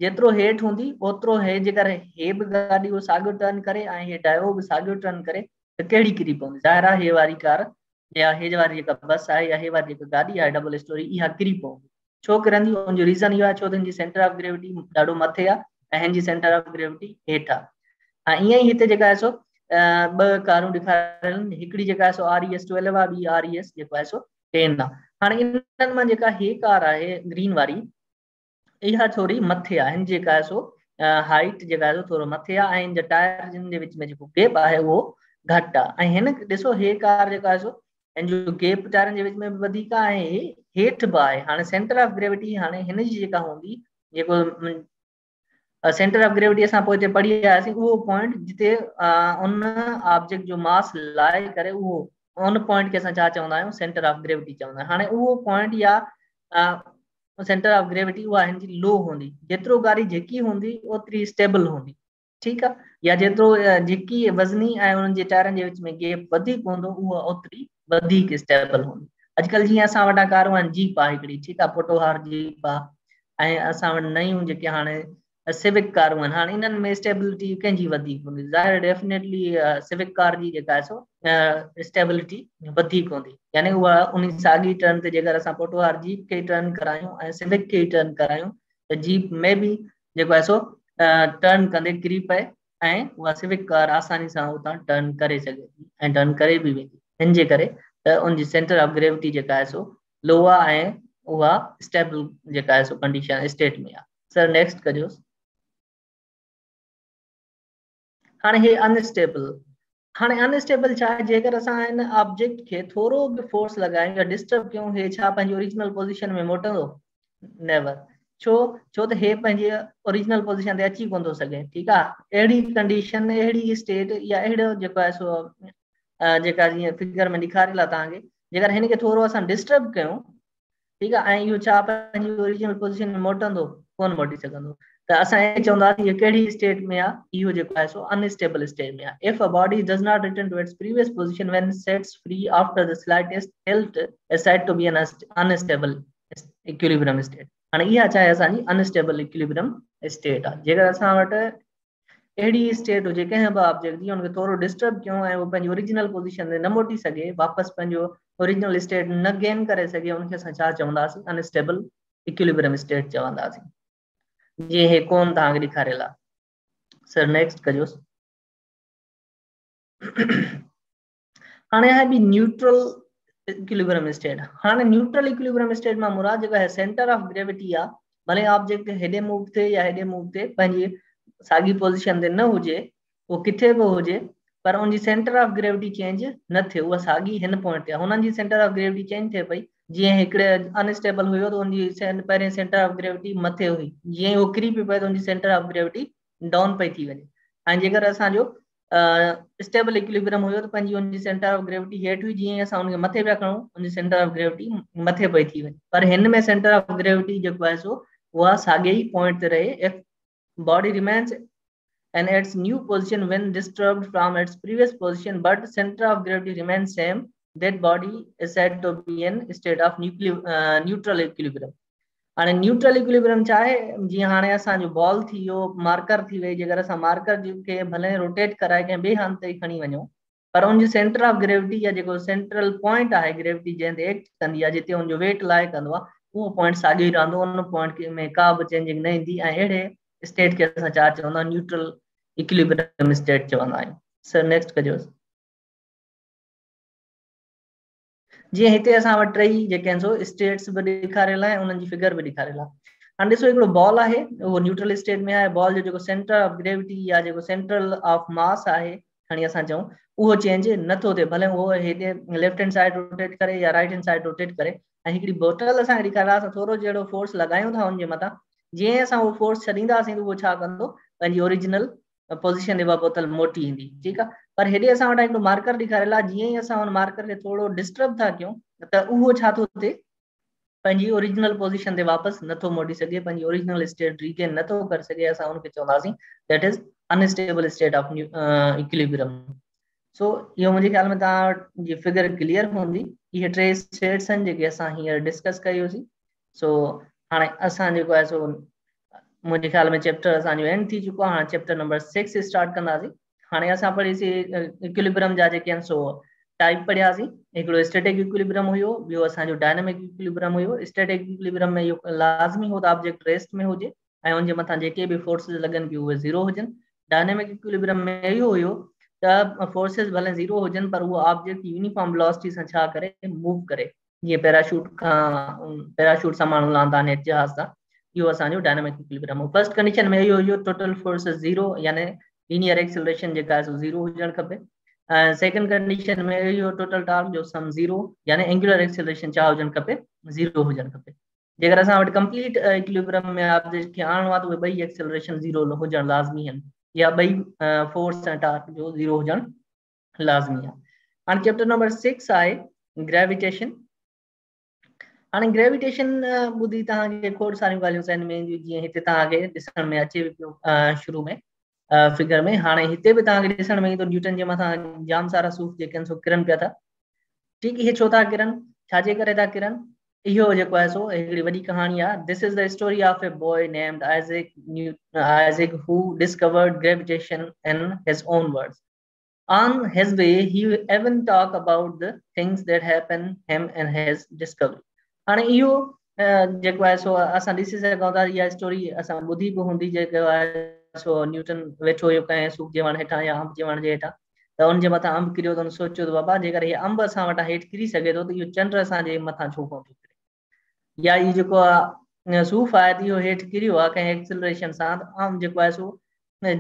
जेतिरो हेठि हूंदी ओतिरो हे जेकर हे बि गाॾी उहो साॻियो टर्न करे ऐं हे डाइवो बि साॻियो टर्न करे त कहिड़ी किरी पवंदी, ज़ाहिर आहे हे वारी कार या हे वारी जेका बस आहे या हे वारी जेका गाॾी आहे डबल स्टोरी, इहा किरी पवंदी। छो किरंदी, उनजो रीज़न इहो आहे छो त हिन जी सेंटर ऑफ ग्रेविटी ॾाढो मथे आहे ऐं हिन जी सेंटर ऑफ ग्रेविटी हेठि आहे। ऐं ईअं ई हिते जेका आहे सो ॿ कारूं ॾेखारियल आहिनि, हिकिड़ी जेका आहे सो RES12 आहे, ॿी RES जेको आहे सो 10 आहे। हाणे इन्हनि मां जेका हे कार आहे ग्रीन वारी, इहा थोरी मथे आहे, हिन जेका आहे सो हाइट जेका आहे सो थोरो मथे आहे, ऐं हिन जा टायर जिन जे विच में जेको गैप आहे उहो घटि आहे। ऐं हिन ॾिसो हे कार जेका आहे सो हिन जो गैप टायरनि जे विच में बि वधीक आहे ऐं हेठि बि आहे। हाणे सेंटर ऑफ ग्रेविटी हाणे हिन जी जेका हूंदी, जेको सेंटर ऑफ ग्रेविटी असां पोइ हिते पढ़ी आयासीं, उहो पॉइंट जिते उन ऑब्जेक्ट जो मास लाहे करे उहो उन पॉइंट खे असां छा चवंदा आहियूं, सेंटर ऑफ ग्रेविटी चवंदा आहियूं। हाणे उहो पॉइंट या सेंटर ऑफ ग्रेविटी उहा हिन जी लो हूंदी, जेतिरो गाड़ी झिकी हूंदी ओतिरी स्टेबल हूंदी, ठीकु आहे, या जेतिरो झिकी वज़नी ऐं उन्हनि जे टायरनि जे विच में गैप वधीक हूंदो उहा ओतिरी वधीक स्टेबल हूंदी। अॼुकल्ह जीअं असां वटां कारूं आहिनि, जीप आहे हिकिड़ी, ठीकु आहे, पोटोहार जीप आहे, ऐं असां वटि नयूं जेके हाणे सिविक कारूं आहिनि, हाणे इन्हनि में स्टेबिलिटी कंहिंजी वधीक हूंदी, ज़ाहिर डेफिनेटली सिविक कार जी जेका आहे सो स्टेबिलिटी वधीक हूंदी, यानी उहा उन साॻी टर्न ते जेकर असां पोटोहार जीप खे टर्न करायूं ऐं सिविक खे टर्न करायूं त जीप में बि जेको आहे सो टर्न कंदे किरी पए ऐं उहा सिविक कार आसानी सां उतां टर्न करे सघे थी ऐं टर्न करे बि वेंदी। हिन जे करे त उनजी सेंटर ऑफ ग्रेविटी जेका आहे सो लो आहे ऐं उहा स्टेबल जेका आहे सो कंडीशन स्टेट में आहे। सर नेक्स्ट कजोसि। हाणे हे अनस्टेबल, हाणे अनस्टेबल छा आहे, जेकर असां हिन ऑब्जेक्ट खे थोरो बि फोर्स लॻायूं या डिस्टर्ब कयूं, हे छा पंहिंजी ओरिजिनल पोज़ीशन में मोटंदो, नेवर। छो त हे पंहिंजे ओरिजिनल पोज़ीशन ते अची कोन थो सघे, ठीकु आहे। अहिड़ी कंडीशन, अहिड़ी स्टेट या अहिड़ो जेको आहे सो जेका जीअं फिगर में ॾेखारियल आहे तव्हांखे, जेकर हिन खे थोरो असां डिस्टर्ब कयूं, ठीकु आहे, ऐं इहो छा पंहिंजी ओरिजिनल पोज़ीशन में मोटंदो, कोन मोटी सघंदो। त असां हे चवंदासीं इहो कहिड़ी स्टेट में आहे, इहो जेको आहे सो अनस्टेबल स्टेट में आहे। If a body does not return to its previous position when sets free after the slightest tilt is said to be an unstable equilibrium state. हाणे इहा छा आहे, असांजी अनस्टेबल इक्विलिब्रियम स्टेट आहे। जेकर असां वटि अहिड़ी स्टेट हुजे कंहिं बि ऑब्जेक्ट जी, हुनखे थोरो डिस्टर्ब कयूं ऐं उहो पंहिंजी ओरिजिनल पोज़ीशन ते न मोटी सघे, वापसि पंहिंजो ओरिजिनल स्टेट न गेन करे सघे, उनखे असां छा चवंदासीं, अनस्टेबल इक्विलिब्रियम स्टेट चवंदासीं। ये है कौन तव्हांखे ॾेखारियल आहे। सर नेक्स्ट कजोसि। हाणे आहे बि न्यूट्रल इक्विलिब्रियम स्टेट। हाणे न्यूट्रल इक्विलिब्रियम स्टेट मां मुराद जेका है सेंटर ऑफ ग्रेविटी आहे, भले ऑब्जेक्ट हेॾे मूव थिए या हेॾे मूव थिए, पंहिंजी साॻी पोज़ीशन ते न हुजे, उहो किथे बि हुजे, पर उनजी सेंटर ऑफ ग्रेविटी चेंज न थिए, उहा साॻी हिन पॉइंट ते आहे। हुननि जी सेंटर ऑफ ग्रेविटी चेंज थिए पई, जीअं हिकिड़े अनस्टेबल हुयो त उनजी पहिरें सेंटर ऑफ ग्रेविटी मथे हुई, जीअं उहो किरी पई पए त उनजी सेंटर ऑफ ग्रेविटी डाउन पई थी वञे। ऐं जेकर असांजो स्टेबल इक्विलिब्रियम हुयो त पंहिंजी उनजी सेंटर ऑफ ग्रेविटी हेठि हुई, जीअं असां उनखे मथे पिया खणूं उनजी सेंटर ऑफ ग्रेविटी मथे पई थी वञे। पर हिन में सेंटर ऑफ ग्रेविटी जेको आहे सो उहा साॻे ई पॉइंट ते रहे। If body remains in its new position when disturbed from its previous position, but center of gravity remains same, that body is said to be in state of neutral equilibrium. हाणे neutral equilibrium छा आहे, जीअं हाणे असांजो ball थी वियो, marker थी वई, जेकर असां मार्कर खे भले रोटेट कराए कंहिं ॿिए हंध ते खणी वञूं, पर उनजी सेंटर ऑफ ग्रेविटी या जेको सेंट्रल पॉइंट आहे ग्रेविटी जंहिं ते एक्ट कंदी आहे, जिते उनजो वेट लाइ कंदो आहे, उहो पॉइंट साॻियो ई रहंदो, उन पॉइंट में का बि चेंजिंग न ईंदी, ऐं अहिड़े स्टेट खे असां छा चवंदा आहियूं, न्यूट्रल इक्विलिब्रियम स्टेट चवंदा आहियूं। सर नेक्स्ट कजोसि। जी हिते असां वटि टई जेके आहिनि सो स्टेट्स बि ॾेखारियल आहे, उन्हनि जी फिगर बि ॾेखारियल आहे। हाणे ॾिसो, हिकिड़ो बॉल आहे, उहो न्यूट्रल स्टेट में आहे। बॉल जो जेको सेंटर ऑफ ग्रेविटी या जेको सेंट्रल ऑफ मास आहे, खणी असां चऊं, उहो चेंज नथो थिए, भले उहो हेॾे लेफ्ट हैंड साइड रोटेट करे या राइट हैंड साइड रोटेट करे। ऐं हिकिड़ी बोटल असांखे ॾेखारियल आहे, असां थोरो जहिड़ो फोर्स लॻायूं था हुनजे मथां, जीअं असां उहो फोर्स छॾींदासीं त उहो छा कंदो, पंहिंजी ओरिजिनल पोज़ीशन ते उहा बोतल मोटी ईंदी, ठीकु आहे। पर हेॾे असां वटि हिकिड़ो मार्कर ॾेखारियल आहे, जीअं ई असां हुन मार्कर खे थोरो डिस्टर्ब था कयूं त उहो छा थो थिए, पंहिंजी ओरिजिनल पोज़ीशन ते वापसि नथो मोटी सघे, पंहिंजी ओरिजिनल स्टेट रीगेन नथो करे सघे। असां हुनखे चवंदासीं that is unstable state of equilibrium. So इहो मुंहिंजे ख़्याल में तव्हांजी फिगर क्लियर हूंदी। इहे टे स्टेट्स आहिनि जेके असां हींअर डिस्कस कयोसीं। सो हाणे असां जेको आहे सो मुंहिंजे ख़्याल में चैप्टर असांजो एंड थी चुको आहे। हाणे चैप्टर नंबर 6 स्टार्ट कंदासीं। हाणे असां पढ़ीसीं इक्विलिब्रियम जा जेके आहिनि सो टाइप पढ़ियासीं। हिकिड़ो स्टैटिक इक्विलिब्रियम हुयो, ॿियो असांजो डायनामिक इक्विलिब्रियम हुयो। स्टैटिक इक्विलिब्रियम में इहो लाज़मी हो त ऑब्जेक्ट रेस्ट में हुजे ऐं उनजे मथां जेके बि फोर्सिस लॻनि पियूं उहे ज़ीरो हुजनि। डायनामिक इक्विलिब्रियम में इहो हुयो त फोर्सिस भले ज़ीरो हुजनि, पर उहो ऑब्जेक्ट यूनिफॉर्म वेलोसिटी सां छा करे, मूव करे, जीअं पैराशूट सां माण्हू लहंदा आहिनि हेठि जहाज़ सां। इहो असांजो डायनामिक इक्विलिब्रियम हो। फर्स्ट कंडीशन में इहो हुयो टोटल फोर्सिस ज़ीरो, यानी लीनियर एक्सेलरेशन जेका आहे सो ज़ीरो हुजणु खपे। सेकंड कंडीशन में इहो टोटल टॉर्क जो सम ज़ीरो, यानी एंगुलर एक्सेलरेशन छा हुजणु खपे, ज़ीरो हुजणु खपे। जेकर असां वटि कंप्लीट इक्विलिब्रियम में ऑब्जेक्ट खे आणणो आहे त उहे ॿई एक्सेलरेशन ज़ीरो हुजणु लाज़मी आहिनि, या ॿई फोर्स ऐं टॉर्क जो ज़ीरो हुजणु लाज़मी आहे। हाणे चैप्टर नंबर 6 आहे ग्रेविटेशन। हाणे ग्रेविटेशन ॿुधी तव्हांखे खोड़ सारियूं ॻाल्हियूं आहिनि में, जीअं हिते तव्हांखे ॾिसण में अचे पियो शुरू में फिगर में। हाणे हिते बि तव्हांखे ॾिसण में ईंदो न्यूटन जे मथां जाम सारा सूफ़ जेके आहिनि सो किरन पिया था। ठीकु, इहे छो था किरन, छाजे करे था किरन, इहो जेको आहे सो हिकिड़ी वॾी कहाणी आहे। This is the story of a boy named Isaac who discovered gravitation in his own words. On his way, he even talk about the things that happen him in his discovery. हाणे इहो जेको आहे सो असां ॾिसी सघूं था, इहा story असां ॿुधी बि हूंदी, जेको आहे सो न्यूटन वेठो हुयो कंहिं सूफ़ जे वण हेठां या अंब जे वण जे हेठां, त उनजे मथां अंब किरियो त हुन सोचियो त बाबा जेकर हीअ अंब असां वटां हेठि किरी सघे थो त इहो चंड असांजे मथां छो कोन थो किरे, या इहो जेको आहे सूफ़ आहे त इहो हेठि किरियो आहे कंहिं एक्सेलरेशन सां, त जेको आहे सो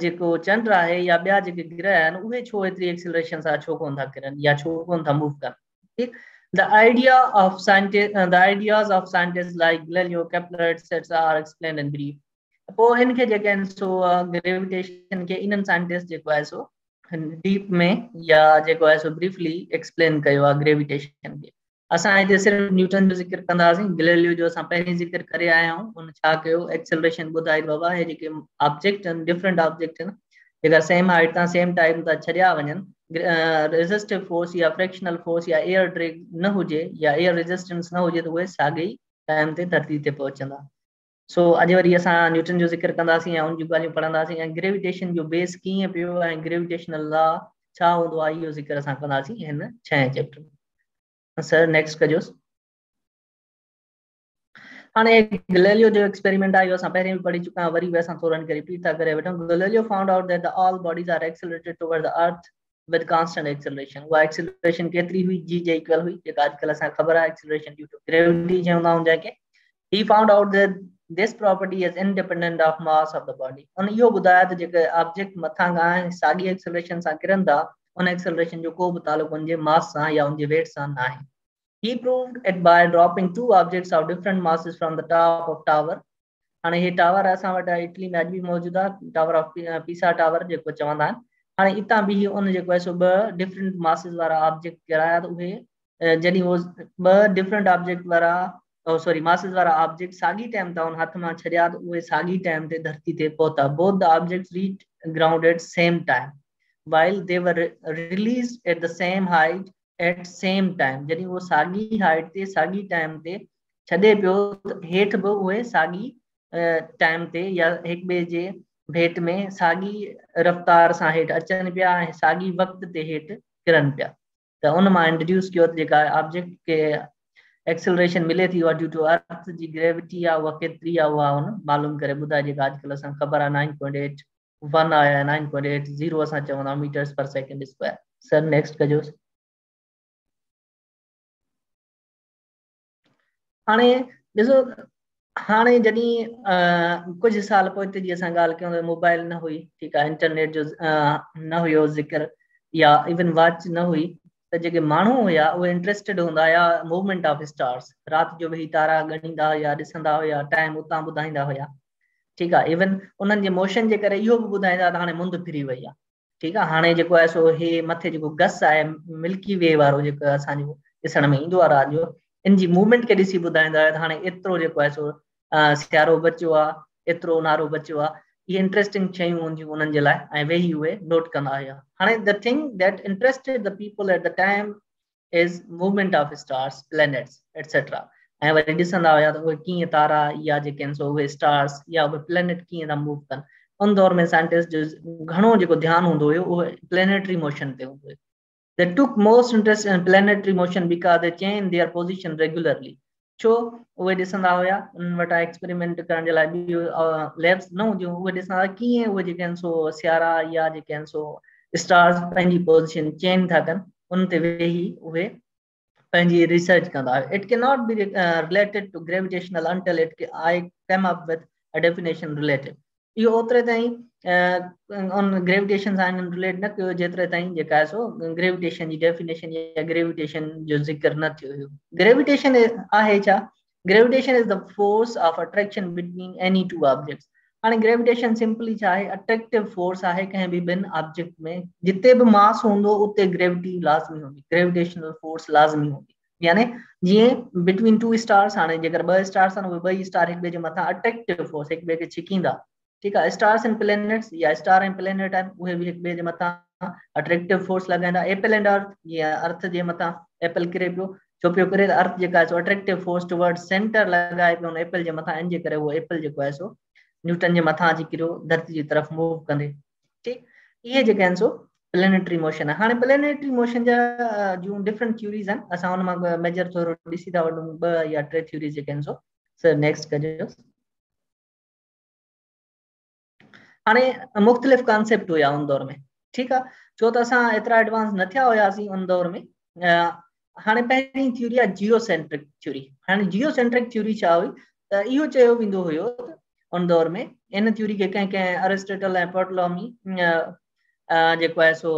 जेको चंड आहे या ॿिया जेके ग्रह आहिनि उहे छो एतिरी एक्सेलरेशन सां छो कोन था किरनि या छो कोन था मूव कनि। ठीकु, the ideas of scientists like Galileo, Kepler etc are explained in brief. पोइ हिनखे जेके आहिनि सो ग्रेविटेशन खे इन्हनि साइंटिस्ट जेको आहे सो डीप में या जेको आहे सो ब्रीफली एक्सप्लेन कयो आहे ग्रेविटेशन खे। असां हिते सिर्फ़ न्यूटन जो ज़िक्र कंदासीं, गैलीलियो जो असां पहिरीं ज़िक्र करे आया आहियूं। उन छा कयो, एक्सेलरेशन ॿुधाई बाबा हे जेके ऑब्जेक्ट आहिनि, डिफरेंट ऑब्जेक्ट आहिनि, जेका सेम हाइट तां सेम टाइम तां छॾिया वञनि, रेजिस्टिव फोर्स या फ्रिक्शनल फोर्स या एयर ड्रैग न हुजे या एयर रेजिस्टेंस न हुजे त उहे साॻे ई टाइम ते धरती ते पहुचंदा। सो अॼु वरी असां न्यूटन जो ज़िक्र कंदासीं ऐं उन जूं ॻाल्हियूं पढ़ंदासीं, ऐं ग्रेविटेशन जो बेस कीअं पियो ऐं ग्रेविटेशनल लॉ छा हूंदो आहे, इहो ज़िक्र असां कंदासीं हिन 6 चैप्टर में। सर नेक्स्ट कजोसि। हाणे गैलीलियो जो एक्सपेरिमेंट आहे, इहो असां पहिरीं बि पढ़ी चुका आहियूं, वरी बि असां थोरो हिनखे रिपीट था करे वठूं। Galileo found out that all bodies are accelerated toward the earth with constant acceleration. उहा एक्सेलरेशन केतिरी हुई, जी जे इक्वल हुई, जेका अॼुकल्ह असांखे ख़बर आहे एक्सेलरेशन ड्यू टू ग्रेविटी चवंदा आहियूं जंहिंखे। He found out that this property is independent of mass of the body. उन इहो ॿुधायो त जेके ऑब्जेक्ट मथां खां साॻी एक्सेलरेशन सां किरनि था, उन एक्सेलरेशन जो को बि तालुक़ु उनजे मास सां या उनजे वेट सां न आहे। He proved it by dropping 2 objects of different masses from the top of tower. हाणे हे टावर असां वटि इटली में अॼु बि मौजूदु आहे, टावर ऑफ पीसा टावर जेको चवंदा आहिनि। हाणे हितां बि उन जेको आहे सो 2 डिफरेंट मासिस वारा ऑब्जेक्ट किराया, त उहे जॾहिं उहो 2 डिफरेंट ऑब्जेक्ट वारा मासिस वारा ऑब्जेक्ट साॻी टाइम तां उन हथ मां छॾिया त उहे साॻी टाइम ते धरती ते पहुता। Both the objects reach ground at same time while they were released at the same height at same time, जॾहिं उहो साॻी हाइट ते साॻी टाइम ते छॾे पियो हेठि बि उहे साॻी टाइम ते या हिक ॿिए जे भेट में साॻी रफ़्तार सां हेठि अचनि पिया ऐं साॻी वक़्त ते हेठि किरनि पिया। त उन मां इंट्रोड्यूस कयो जेका ऑब्जेक्ट खे एक्सेलरेशन मिले थी उहा ड्यू टू अर्थ जी ग्रेविटी आहे, उहा केतिरी आहे उहा हुन मालूम करे ॿुधाए, जेका अॼुकल्ह असांखे ख़बर आहे 9.81 आहे, 9.80 असां चवंदा मीटर्स पर सेकेंड स्क्वायर। सर नेक्स्ट कजोसि। हाणे ॾिसो, हाणे जॾहिं कुझु साल पोइ जी असां ॻाल्हि कयूं त मोबाइल न हुई, ठीकु आहे, इंटरनेट जो न हुयो ज़िक्र, या इवन वॉच न हुई, त जेके माण्हू हुया उहे इंट्रस्टेड हूंदा हुया मूवमेंट ऑफ स्टार्स, राति जो वेही तारा ॻणींदा हुया, ॾिसंदा हुया, टाइम उतां ॿुधाईंदा हुया, ठीकु आहे। इवन उन्हनि जे मोशन जे करे इहो बि ॿुधाईंदा त हाणे मुंदि फिरी वई आहे, ठीकु आहे। हाणे जेको आहे सो हे मथे जेको गस आहे मिल्की वे वारो जेको असांजो ॾिसण में ईंदो आहे राति जो, इन जी मूवमेंट खे ॾिसी ॿुधाईंदा हुया त हाणे एतिरो जेको आहे सो सियारो बचियो आहे, एतिरो ऊन्हारो बचियो आहे। इहे इंट्रस्टिंग शयूं हूंदियूं उन्हनि जे लाइ, ऐं वेही उहे नोट कंदा हुया। हाणे the thing that interested the people at the time is movement of stars, planets etcetera. ऐं वरी ॾिसंदा हुया त उहे कीअं तारा या जेके आहिनि सो उहे स्टार्स या उहे प्लैनेट कीअं था मूव कनि। उन दौर में साइंटिस्ट जो घणो जेको ध्यानु हूंदो हुयो उहो प्लैनेटरी मोशन ते हूंदो हुयो। They took most interest in planetary motion because they change their position regularly. छो उहे ॾिसंदा हुया, उन वटां एक्सपेरिमेंट करण जे लाइ लैब्स न हूंदियूं, उहे ॾिसंदा कीअं उहे जेके आहिनि सो सियारा या जेके आहिनि सो स्टार्स पंहिंजी पोजीशन चेंज था कनि, उन ते वेही उहे पंहिंजी रिसर्च कंदा। It can not be related to gravitational until it I come up with a definition related. इहो ओतिरे ताईं उन ग्रेविटेशन सां रिलेट न कयो जेतिरे ताईं जेका आहे सो ग्रेविटेशन जी डेफिनेशन या ग्रेविटेशन जो ज़िक्र न थियो हुयो। ग्रेविटेशन आहे छा? Gravitation is the force of attraction between any two objects. हाणे ग्रेविटेशन सिंपली छा आहे? अट्रैक्टिव फोर्स आहे कंहिं बि ॿिनि ऑब्जेक्ट में, जिते बि मास हूंदो उते ग्रेविटी लाज़मी हूंदी, ग्रेविटेशनल फोर्स लाज़मी हूंदी। यानी जीअं बिटवीन टू स्टार्स, हाणे जेकर ॿ स्टार्स आहिनि उहे ॿई स्टार हिक ॿिए जे मथां अट्रैक्टिव फोर्स हिक ॿिए खे छिकींदा, ठीकु आहे। स्टार्स एंड प्लैनेट्स या स्टार ऐं प्लैनेट आहिनि उहे बि हिक ॿिए जे मथां अट्रैक्टिव फोर्स लॻाईंदा। एपल एंड अर्थ, जीअं अर्थ जे मथां एपल किरे पियो, छो पियो किरे त अर्थ जेका आहे सो अट्रैक्टिव फोर्स टुवर्ड सेंटर लॻाए पियो एपल जे मथां, इन जे करे उहो एपल जेको आहे सो न्यूटन जे मथां अची किरियो धरती जी तरफ़ मूव कंदे, ठीकु। इहे जेके आहिनि सो प्लैनेटरी मोशन आहे। हाणे प्लैनेटरी मोशन जा जूं डिफरेंट थ्योरीज़ आहिनि, असां हुन मां मेजर थोरो ॾिसी था वठूं, 2 या 3 थ्योरीज़ जेके आहिनि सो। सर नेक्स्ट कजो। हाणे मुख़्तलिफ़ कॉन्सेप्ट हुया उन दौर में, ठीकु आहे, छो त असां एतिरा एडवांस न थिया हुयासीं उन दौर में। हाणे पहिरीं थ्योरी आहे जियोसेंट्रिक थ्योरी। हाणे जियोसेंट्रिक थ्योरी छा हुई? त इहो चयो वेंदो हुयो उन दौर में, इन थ्योरी खे कंहिं अरिस्टोटल ऐं टोलमी जेको आहे सो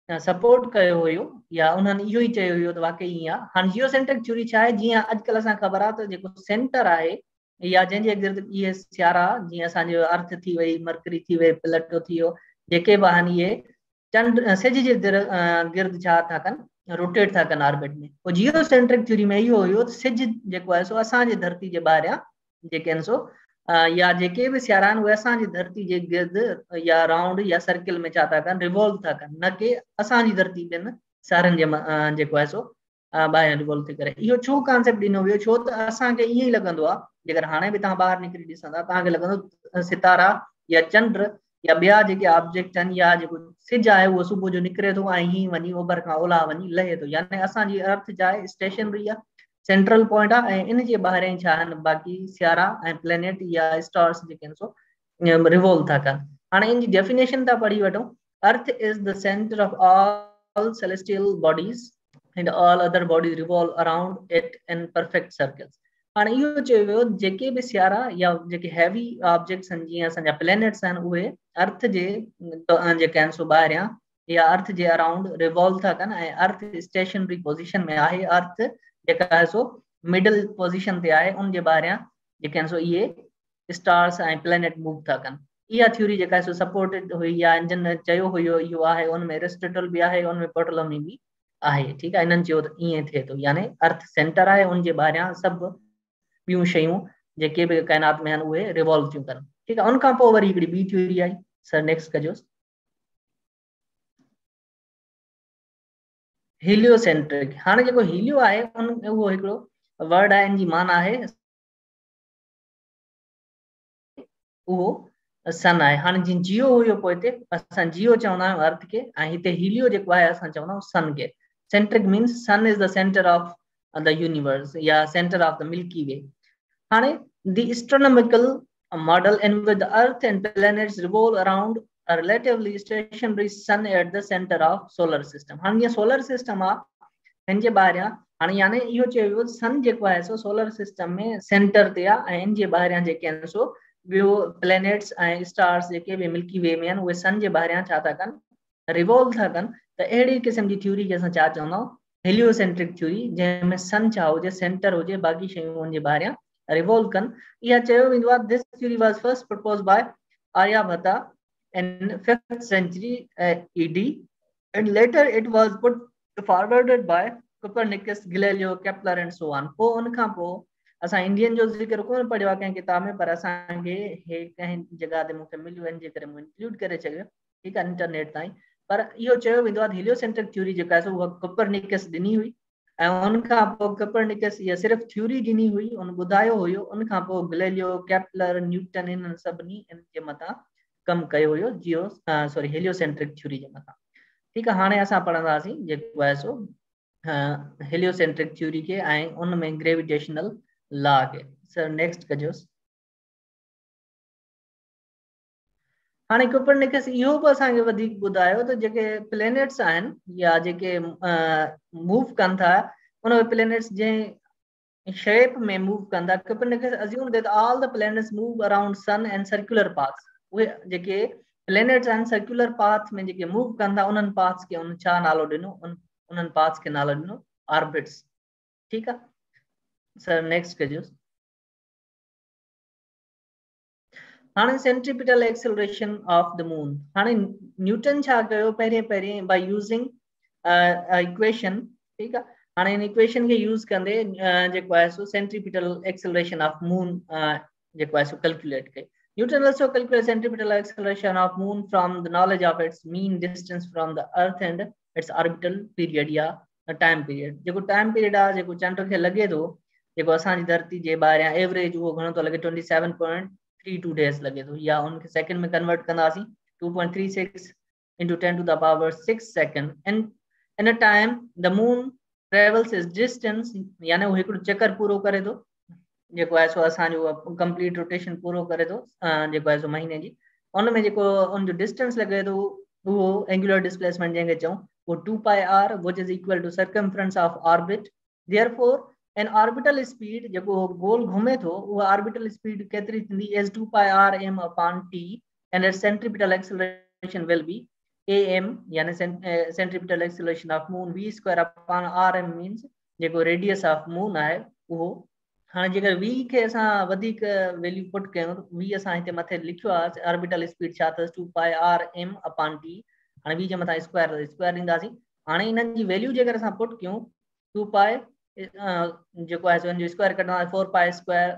सपोर्ट कयो हुयो, या उन्हनि इहो ई चयो हुयो त वाकई ईअं आहे। हाणे जियोसेंट्रिक थ्योरी छा आहे? जीअं अॼुकल्ह असांखे ख़बर आहे त जेको सेंटर आहे या जंहिंजे गिर्द इहे सियारा, जीअं असांजो अर्थ थी वई, मरकरी थी वई, प्लूटो थी वियो, जेके बि आहिनि इहे चंड सिज जे गिर्द छा था कनि? रोटेट था कनि ऑर्बिट में। पोइ जियोसेंट्रिक थ्योरी में इहो हुयो त सिज जेको आहे सो असांजे धरती जे ॿाहिरियां जेके आहिनि सो या जेके बि सियारा आहिनि उहे असांजी धरती जे गिर्द या राउंड या सर्किल में छा था कनि? रिवॉल्व था कनि, न कि असांजी धरती ॿियनि सियारनि जे जेको आहे सो ॿाहिरि रिवॉल्व थी करे। इहो छो कॉन्सेप्ट ॾिनो वियो? छो त असांखे ईअं ई लॻंदो आहे, जेकर हाणे बि तव्हां ॿाहिरि निकिरी ॾिसंदा तव्हांखे लॻंदो सितारा या चंड या ॿिया जेके ऑब्जेक्ट आहिनि या जेको सिज आहे उहो सुबुह जो निकिरे थो ऐं हीअं वञी ओभर खां ओलह वञी लहे थो। यानी असांजी अर्थ छा आहे? स्टेशनरी आहे, सेंट्रल पॉइंट आहे, ऐं इन जे ॿाहिरियां छा आहिनि बाक़ी सियारा ऐं प्लैनेट या स्टार्स जेके आहिनि सो रिवॉल्व था कनि। हाणे इन जी डेफिनेशन था पढ़ी वठूं। Earth is the center of all celestial bodies and all other bodies revolve around it in perfect circles. हाणे इहो चयो वियो जेके बि सियारा या जेके हैवी ऑब्जेक्ट्स आहिनि, जीअं असांजा प्लैनेट्स आहिनि, उहे अर्थ जे जेके आहिनि सो ॿाहिरियां या अर्थ जे अराउंड रिवॉल्व था कनि, ऐं अर्थ स्टेशनरी पोजीशन में आहे। अर्थ जेका आहे सो मिडल पोजीशन ते आहे, उन जे ॿाहिरियां जेके आहिनि सो इहे स्टार्स ऐं प्लैनेट मूव था कनि। इहा थ्योरी जेका आहे सो सपोर्टेड हुई या जिन चयो हुयो इहो आहे, उनमें एरिस्टोटल बि आहे, उनमें टोलमी बि आहे, ठीकु आहे। इन्हनि चयो त ईअं थिए थो, यानी अर्थ सेंटर आहे, उन जे ॿाहिरियां सभु ॿियूं शयूं जेके बि काइनात में आहिनि उहे रिवॉल्व थियूं कनि, ठीकु आहे। उनखां पोइ वरी हिकिड़ी ॿी थ्योरी आई। सर नेक्स्ट कजोसि। हीलियोसेंट्रिक। हाणे जेको हीलियो आहे उहो हिकिड़ो वर्ड आहे, इन जी माना आहे उहो सन आहे। हाणे जीअं जियो हुयो पोइ हिते असां जियो चवंदा आहियूं अर्थ खे, ऐं हिते हीलियो जेको आहे असां चवंदा आहियूं सन खे। Centric means sun is the center of the universe या center of the milky way. हाणे the astronomical model in which the earth and planets revolve around a relatively stationary sun at the center of solar system। हाणे ये solar system आ इन जे ॿाहिरियां, हाणे यानी इहो चयो वियो सन जेको आहे सो सोलर सिस्टम में सेंटर ते आहे, ऐं इन जे ॿाहिरियां जेके आहिनि सो ॿियो प्लैनेट्स ऐं स्टार्स जेके बि मिल्की वे में आहिनि उहे सन जे ॿाहिरियां छा था कनि, रिवॉल्व था कनि। त अहिड़ी क़िस्म जी थ्योरी खे असां छा चवंदा आहियूं, हेलियोसेंट्रिक थ्योरी, जंहिंमें सन छा हुजे, सेंटर हुजे, बाक़ी शयूं उन जे ॿाहिरियां रिवॉल्व कनि। इहा चयो वेंदो आहे this theory was first proposed by Aryabhata in 5th century ED and later it was put forwarded by Copernicus, Galileo, Kepler and so on। पोइ उन खां पोइ असां इंडियन जो ज़िक्र कोन पढ़ियो आहे कंहिं किताब में, पर असांखे हे कंहिं जॻह ते मूंखे मिलियो इन जे करे मूं इंक्लूड करे छॾियो, ठीकु आहे, इंटरनेट ताईं। पर इहो चयो वेंदो आहे हीलियोसेंट्रिक थ्योरी जेका आहे उहा कोपरनिकस ॾिनी हुई, ऐं उन खां पोइ कोपरनिकस इहा सिर्फ़ु थ्योरी ॾिनी हुई, उन ॿुधायो हुयो। उन खां पोइ गैलीलियो, केपलर, न्यूटन इन्हनि सभिनी इन जे मथां कमु कयो हुयो हेलियोसेंट्रिक थ्योरी जे मथां। ठीकु आहे, हाणे असां पढ़ंदासीं जेको आहे सो हेलियोसेंट्रिक थ्योरी खे ऐं उन में ग्रेविटेशनल लॉ खे। सर नेक्स्ट कजोसि। हाणे कोपरनिकस इहो बि असांखे वधीक ॿुधायो त जेके प्लैनेट्स आहिनि या जेके मूव कनि था, उन प्लैनेट्स जंहिं शेप में मूव कंदा, Copernicus assume that all the planets move around sun and circular paths. उहे जेके प्लैनेट्स आहिनि सर्कुलर पाथ में जेके मूव कंदा, उन्हनि पाथ्स खे उन छा नालो ॾिनो, उन्हनि पाथ्स खे नालो ॾिनो ऑर्बिट्स। ठीकु आहे सर, नेक्स्ट कजोसि। हाणे centripetal acceleration of the moon. हाणे न्यूटन छा कयो, पहिरें बाय यूजिंग इक्वेशन, ठीकु आहे। हाणे इन इक्वेशन खे यूज़ कंदे जेको आहे सो सेंट्रीपिटल एक्सेलरेशन ऑफ मून जेको आहे सो कैलकुलेट कई। Newton also calculated centripetal acceleration of moon from the knowledge of its mean distance from the earth and its orbital period या टाइम पीरियड। जेको time period आहे जेको चंड खे लॻे थो, जेको असांजी धरती जे ॿाहिरियां एवरेज उहो घणो थो लॻे, 27.32 डेज लॻे थो, या उनखे सेकंड में कन्वर्ट कंदासीं 2.36 into 10 to the power 6 second. in a time the moon travels its distance, यानी वो हिकिड़ो चक्कर पूरो करे थो, जेको आहे सो असांजो कंप्लीट रोटेशन पूरो करे थो, जेको आहे सो महीने जी। उन में जेको उनजो डिस्टेंस लॻे थो उहो एंगुलर डिस्प्लेसमेंट जंहिंखे चऊं वो 2πr which is equal to circumference of orbit। therefore an orbital speed जेको गोल घुमे थो, उहा ऑर्बिटल स्पीड केतिरी थींदी is 2πrm upon t and its centripetal acceleration will be am, यानी centripetal acceleration of moon v square upon rm means जेको radius of moon आहे उहो। हाँ जेकर v के असां वधीक वैल्यू पुट कयूं, v असां हिते मथे लिखियो आहे, ऑर्बिटल स्पीड छा अथसि 2πrm upon t। हाणे v जे मथां स्क्वायर ॾींदासीं। हाणे इन्हनि जी वैल्यू जेकर असां पुट कयूं 2π जेको आहे सो स्क्वायर कढंदा 4π स्क्वायर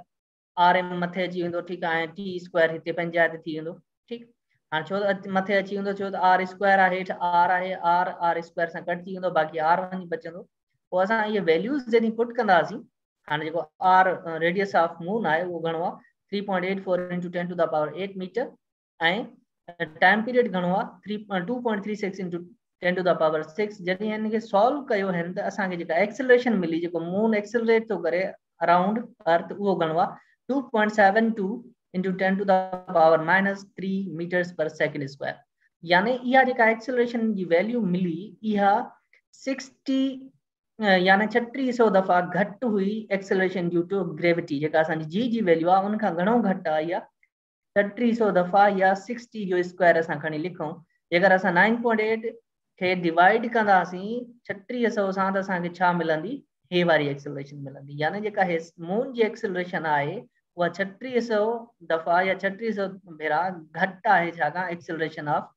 rm मथे अची वेंदो, ठीकु आहे, ऐं t स्क्वायर हिते पंहिंजे जाइ ते थी वेंदो, ठीकु। हाँ छो मथे अची वेंदो, छो त r स्क्वायर आहे, हेठि r आहे, r स्क्वायर सां कटिजी वेंदो, बाक़ी r वञी बचंदो। पोइ असां इहे वैल्यूज़ जॾहिं पुट कंदासीं, हाणे जेको r रेडियस ऑफ मून आहे उहो घणो आहे 3.84 into 10 to the power 8 metre, ऐं टाइम पीरियड घणो आहे 2.36 into 10 to the power 6। जॾहिं हिनखे सॉल्व कयो आहिनि त असांखे जेका एक्सेलरेशन मिली, जेको मून एक्सेलरेट थो करे अराउंड अर्थ, उहो घणो आहे 2.72 into 10 to the power -3 meters per second square। यानी इहा जेका एक्सेलरेशन जी वैल्यू मिली इहा 60 यानी 3600 दफ़ा घटि हुई एक्सेलरेशन ड्यू टू ग्रेविटी। जेका असांजी जी वैल्यू आहे उन खां घणो घटि आहे इहा 3600 दफ़ा, या 60 जो स्क्वायर असां खणी लिखूं। जेकर असां 9.8 खे डिवाइड कंदासीं 3600 सां त असांखे छा मिलंदी, हे वारी एक्सेलरेशन मिलंदी। यानी जेका मून जी एक्सेलरेशन आहे उहा 3600 दफ़ा या 3600 भेरा घटि आहे, छाकाणि एक्सेलरेशन ऑफ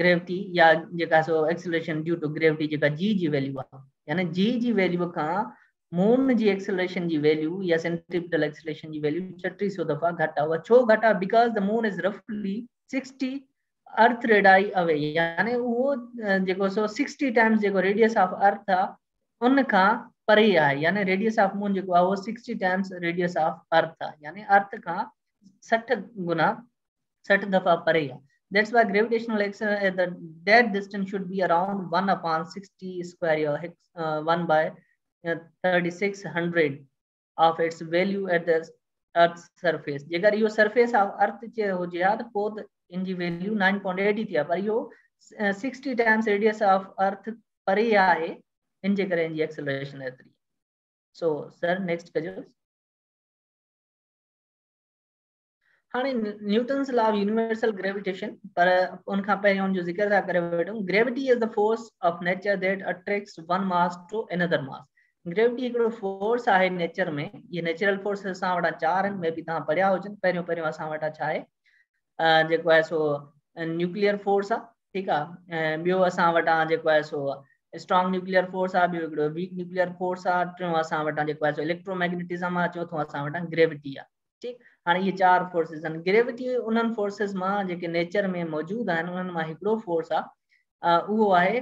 ग्रेविटी या जेका सो एक्सेलरेशन ड्यू टू ग्रेविटी जेका जी वैल्यू आहे। यानी जी वैल्यू खां मून जी एक्सेलरेशन जी वैल्यू या सेंट्रीपिटल एक्सेलरेशन जी वैल्यू 3600 दफ़ा घटि आहे। उहा छो घटि आहे? बिकॉज द मून इज रफली 60 अर्थ रेडाई अवे यानी वो जेको सो 60 टाइम्स जेको रेडियस ऑफ अर्थ आ उन खां परे आहे यानी रेडियस ऑफ मून जेको आहे वो 60 टाइम्स रेडियस ऑफ अर्थ आहे यानी अर्थ खां 60 गुना 60 दफा परे आहे. That's why gravitational acceleration the that distance should be around 1 upon 60 square or 1 by 3600 of its value at the earth's surface. जेकर यो surface of earth जे हो जा तो पोइ इन जी वैल्यू 9.80 थी पर यो 60 टाइम्स रेडियस ऑफ अर्थ परे आहे इन जे करे इन जी एक्सेलरेशन एतिरी. सो सर नेक्स्ट कजो. हाँ Newton's law of universal gravitation पर उनका पहले उन जो जिक्र था करे वेठो. Gravity is the force of nature that attracts one mass to another mass. Gravity हिकिड़ो फोर्स आहे नेचर में. ये नेचुरल फोर्स असां वटा 4 आहिनि मे बि तव्हां पढ़िया हुजनि. पहिरियों असां वटा छा आहे जेको आहे सो न्यूक्लियर फोर्स आहे. ठीकु आहे. ऐं ॿियो असां वटा जेको आहे सो स्ट्रॉन्ग न्यूक्लियर फोर्स आहे. ॿियो हिकिड़ो वीक न्यूक्लियर फोर्स आहे. टियों असां वटा जेको आहे सो इलेक्ट्रोमैग्नेटिज्म आहे. चौथों असां वटा ग्रेविटी आहे. ठीकु. हाँ ये 4 फोर्सेस आहिनि. ग्रेविटी उन्हनि फोर्सेस मां जेके नेचर में मौजूद आहिनि उन्हनि मां हिकिड़ो फोर्स आहे. उहो आहे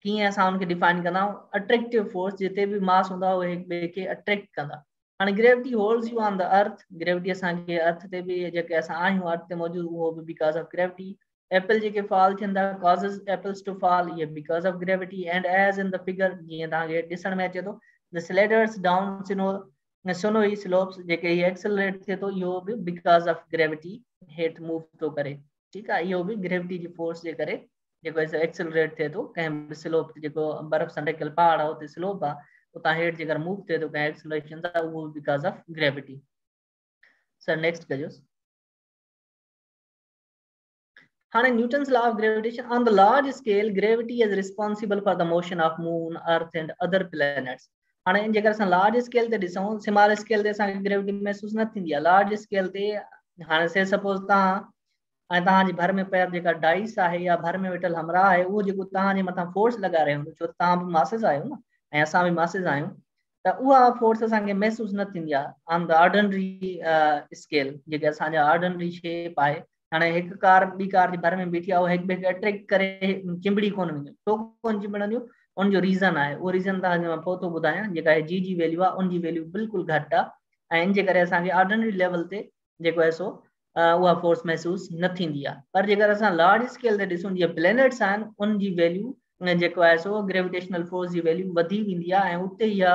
कीअं असां उनखे डिफाइन कंदा आहियूं अट्रैक्टिव फोर्स. जिते भी मास हूंदा उहे हिक ॿिए खे अट्रैक्ट कंदा. हाँ gravity holds U on the earth. Gravity असांखे अर्थ ते भी जेके असां आहियूं अर्थ ते मौजूद उहो भी बिकॉज ऑफ ग्रेविटी. एप्पल जेके फॉल थियंदा कॉजेस एप्पल्स टू फॉल ये because of gravity. And as in the figure जीअं तव्हांखे ॾिसण में अचे थो द स्लाइडर्स डाउन सोनोई स्लोप्स जेके ये एक्सेलरेट थे तो यो भी बिकॉज ऑफ ग्रेविटी हेठ मूव तो करे. ठीक है. यो भी ग्रेविटी जी फोर्स जे करे जेको ऐसे एक्सेलरेट थे तो कहीं स्लोप जेको बर्फ सां ढकियल पहाड़ आहे उते स्लोप आहे उतां हेठ जेकर मूव थे तो कहीं एक्सेलरेशन था वो because of gravity. Sir next कजो. हाँ Newton's law of gravitation on the large scale gravity is responsible for the motion of moon earth and other planets. हाँ जेकर असां लार्ज स्केल ते ॾिसूं स्मॉल स्केल ते असांखे ग्रेविटी महसूस न थींदी आहे. लार्ज स्केल ते हाँ से सपोज तव्हांजी भर में पैर जेका डाइस आहे या भर में वेठल हमरा आहे उहो जेको तव्हांजे मथां फोर्स लॻाए रहियो हूंदो छो तव्हां बि मासिस आहियो न ऐं असां बि मासिस आहियूं त उहा फोर्स असांखे महसूस न थींदी आहे ऑन द ऑर्डिनरी स्केल. जेके असांजा ऑर्डिनरी शेप आहे हाणे हिकु कार ॿी कार जी भर में बीठी आहे उहा हिकु ॿिए खे अट्रैक्ट करे चिंबड़ी कोन वेंदियूं. छो कोन चिंबड़ंदियूं उनजो रीज़न आहे. उहो रीज़न तव्हांखे मां पोइ थो ॿुधायां. जेका आहे जी वैल्यू आहे उनजी वैल्यू बिल्कुलु घटि आहे ऐं इन जे करे असांखे ऑर्डिनरी लेवल ते जेको आहे सो उहा फोर्स महसूस न थींदी आहे. पर जेकर असां लार्ज स्केल ते ॾिसूं जीअं प्लैनेट्स आहिनि उनजी वैल्यू जेको आहे सो ग्रेविटेशनल फोर्स जी वैल्यू वधी वेंदी आहे ऐं उते इहा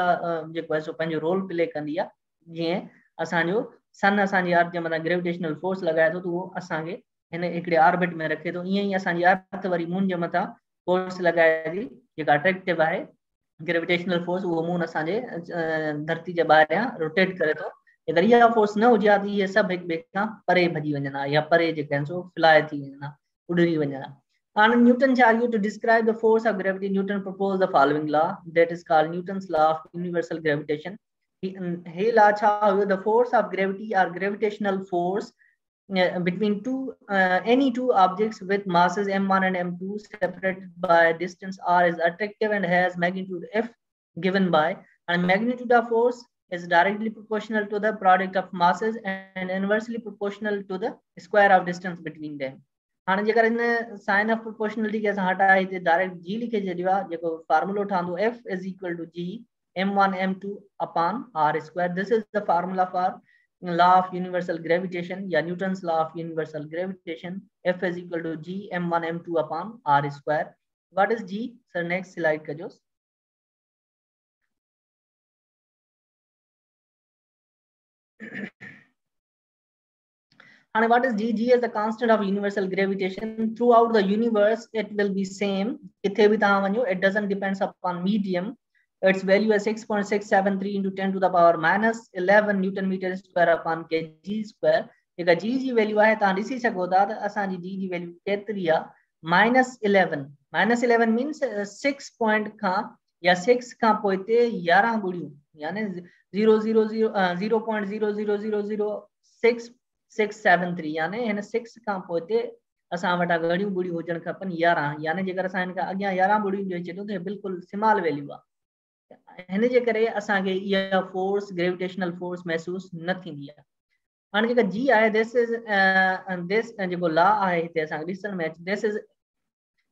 जेको आहे सो पंहिंजो रोल प्ले कंदी आहे. जीअं असांजो सन असांजी अर्थ जे मथां ग्रेविटेशनल फोर्स लॻाए थो त उहो असांखे हिन हिकिड़े ऑर्बिट में रखे थो. ईअं ई असांजी अर्थ वरी मून जे मथां फोर्स लॻाए थी जेका अट्रैक्टिव आहे ग्रेविटेशनल फोर्स उहो मून असांजे धरती जे ॿाहिरियां रोटेट करे थो. अगर इहा फोर्स न हुजे त इहे सभु हिक ॿिए खां परे भॼी वञनि या परे जेके आहिनि सो फ्लाए थी वञनि उॾरी वञनि. हाणे न्यूटन छा कयो to describe the force of gravity. Newton propose the following law that is called Newton's law of universal gravitation. हे लॉ छा हुयो the force of gravity or gravitational force between any two objects with masses m1 and m2 separated by distance r is attractive and has magnitude f given by and magnitude of force is directly proportional to the product of masses and inversely proportional to the square of distance between them. हाँ जेकर इन sign of proportionality के असां हटाए हिते direct जी लिखे छॾियो आहे जेको फार्मूलो ठहंदो f is equal to g m1 m2 upon r square. This is the formula for law of universal gravitation या Newton's law of universal gravitation. F is equal to g m1 m2 upon r square. What is g? Sir next slide कजो. And what is g? G is the constant of universal gravitation throughout the universe. It will be same. It doesn't depend upon medium. Its value is 6.673 into 10 to the power minus 11 Newton meter square upon kg square. जेका g जी value आहे तव्हां ॾिसी सघो था त असांजी g जी value केतिरी आहे -11. -11 मीन्स 6 पॉइंट खां या 6 खां पोइ ते 11 ॿुड़ियूं यानी 0.0000673 यानी हिन 6 खां पोइ ते असां वटा घणियूं ॿुड़ियूं हुजण खपनि 11. यानी जेकर असां हिन खां अॻियां 11 ॿुड़ियूं जो अचे थो त बिल्कुलु स्मॉल वैल्यू आहे. हिन जे करे असांखे इहा फोर्स ग्रेविटेशनल फोर्स महसूस न थींदी आहे. हाणे जेका जी आहे दिस इज जेको लॉ आहे हिते असां ॾिसण में अचे this is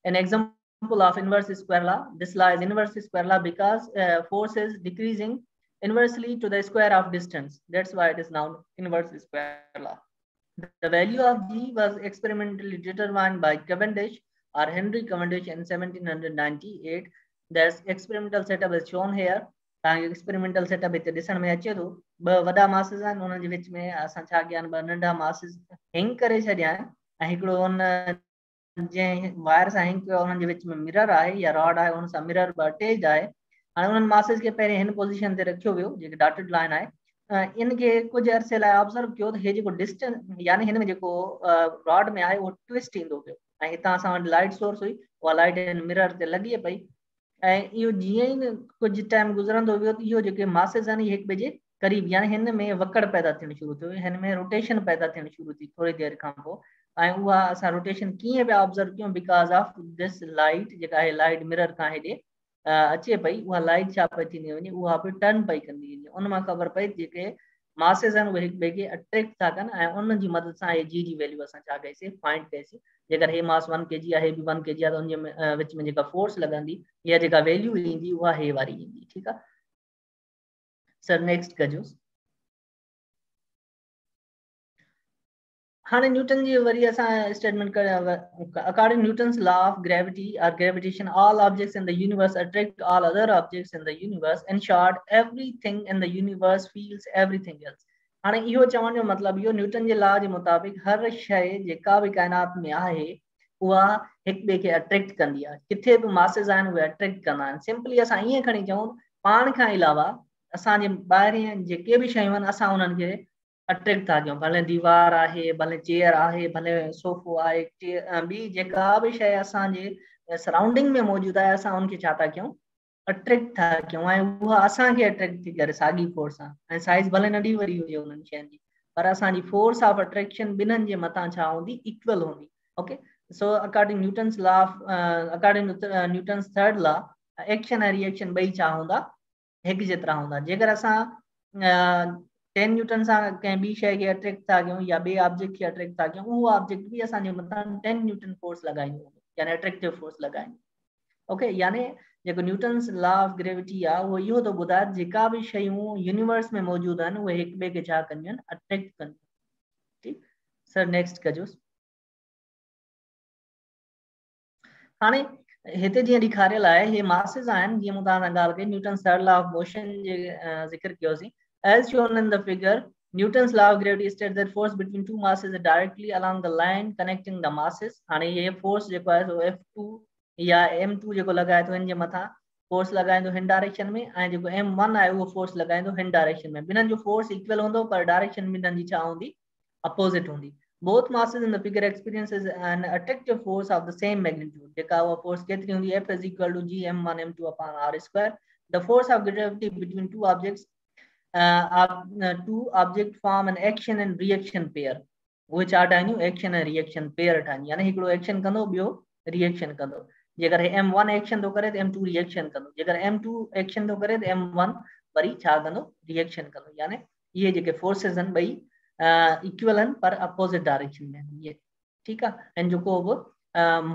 an example of inverse square law. This law is inverse square law because force is decreasing inversely to the square of distance. That's why it is now inverse square law. The value of G was experimentally determined by Cavendish or Henry Cavendish in 1798. The experimental setup is shown here. Experimental setup हिते ॾिसण में अचे थो ॿ वॾा masses आहिनि उन्हनि जे विच में असां छा कया आहिनि ॿ नंढा मासिस हैंग करे छॾिया आहिनि ऐं हिकिड़ो उन जंहिं वायर सां हैंग कयो उन्हनि जे विच में मिरर आहे या रॉड आहे उन सां मिरर अटैच्ड आहे हाणे उन्हनि मासिस खे पहिरियों हिन पोज़ीशन ते रखियो वियो जेके डॉटेड लाइन आहे इनखे कुझु अरसे लाइ ऑब्ज़र्व कयो त हे जेको डिस्टेंस यानी हिन में जेको रॉड में आहे उहो ट्विस्ट ईंदो पियो ऐं हितां असां वटि लाइट सोर्स हुई उहा लाइट हिन मिरर ते लॻे पई ऐं इहो जीअं ई कुझु टाइम गुज़रंदो वियो त इहो जेके मासिस आहिनि इहे हिक ॿिए जे क़रीब यानी हिन में वकड़ पैदा थियणु शुरू थियो हिन में रोटेशन पैदा थियणु शुरू थी थोरी देरि खां पोइ ऐं उहा असां रोटेशन कीअं पिया ऑब्ज़र्व कयूं बिकॉज़ ऑफ दिस लाइट जेका आहे लाइट मिरर खां हेॾे अचे पई उहा लाइट छा पई थींदी वञे उहा बि टर्न पई कंदी वञे उन मां ख़बर पई जेके मासिस आहिनि उहे हिक ॿिए खे अट्रैक्ट था कनि ऐं उन जी मदद सां हे जी वैल्यू असां छा कईसीं फाइंड कईसीं जेकर हे मास 1 kg आहे बि 1 kg आहे त उनजे विच में जेका फोर्स लॻंदी या जेका वैल्यू ईंदी उहा हे वारी ईंदी ठीकु आहे सर नेक्स्ट कजोसि हाँ न्यूटन जी वरी असां statement according Newton's law of gravity और gravitation all objects in the universe attract all other objects in the universe in short everything in the universe feels everything else हाणे इहो चवण जो मतिलबु इहो न्यूटन जे लॉ जे मुताबिक़ हर शइ जेका बि काइनात में आहे उहा हिक ॿिए खे अट्रैक्ट कंदी आहे किथे बि मासिस आहिनि उहे अट्रैक्ट कंदा आहिनि सिंपली असां ईअं खणी चऊं पाण खां अलावा असांजे ॿाहिरियां जेके बि शयूं आहिनि असां उन्हनि खे अट्रैक्ट था कयूं भले दीवार आहे भले चेयर आहे भले सोफ़ो आहे ॿी जेका बि शइ असांजे सराउंडिंग में मौजूदु आहे असां उनखे छा था कयूं अट्रैक्ट था कयूं ऐं उहा असांखे अट्रैक्ट थी करे साॻी फोर्स सां ऐं साइज़ भले नंढी वॾी हुजे उन्हनि शयुनि जी पर असांजी फोर्स ऑफ अट्रैक्शन ॿिन्हिनि जे मथां छा हूंदी इक्वल हूंदी okay so according Newton's law according to Newton's third law action ऐं रिएक्शन ॿई छा हूंदा हिकु जेतिरा हूंदा जेकर असां 10 न्यूटन सां कंहिं ॿी शइ खे अट्रैक्ट था कयूं या ॿिए ऑब्जेक्ट खे अट्रैक्ट था कयूं उहो ऑब्जेक्ट बि असांजे मथां 10 न्यूटन फोर्स लॻाईंदो यानी अट्रैक्टिव फोर्स लॻाईंदो ओके यानी जेको न्यूटन्स लॉ ऑफ ग्रेविटी आहे उहो इहो थो ॿुधाए जेका बि शयूं यूनिवर्स में मौजूदु आहिनि उहे हिक ॿिए खे छा कंदियूं आहिनि अट्रैक्ट कंदियूं ठीकु सर नेक्स्ट कजोसि हाणे हिते जीअं ॾेखारियल आहे हे मासिस आहिनि जीअं मूं तव्हां सां ॻाल्हि कई Newton's third law of motion जे ज़िक्र कयोसीं as shown in the figure Newton's law of gravity states that force between two masses is directly along the line connecting the masses हाणे ये फोर्स जेको आहे सो F2 या M2 जेको लॻाए थो हिन जे मथां फोर्स लॻाईंदो हिन डायरेक्शन में ऐं जेको M1 आहे उहो फोर्स लॻाईंदो हिन डायरेक्शन में ॿिन्हिनि जो फोर्स इक्वल हूंदो पर डायरेक्शन ॿिन्हिनि जी छा हूंदी अपोजिट हूंदी both masses in the figure experiences an attractive force of the same magnitude जेका उहा फोर्स केतिरी हूंदी F is equal to G M1 M2 upon R square the force of gravity between two objects two object form an action and reaction pair which are ठाहियूं action and reaction pair ठाहियूं यानी हिकिड़ो action कंदो ॿियो reaction कंदो जेकर M1 action थो करे त M2 रिएक्शन कंदो जेकर M2 एक्शन थो करे त M1 वरी छा कंदो रिएक्शन कंदो यानी इहे जेके फोर्सेस आहिनि ॿई इक्वल आहिनि पर अपोजिट डायरेक्शन में आहिनि इहे ठीकु आहे ऐं जेको बि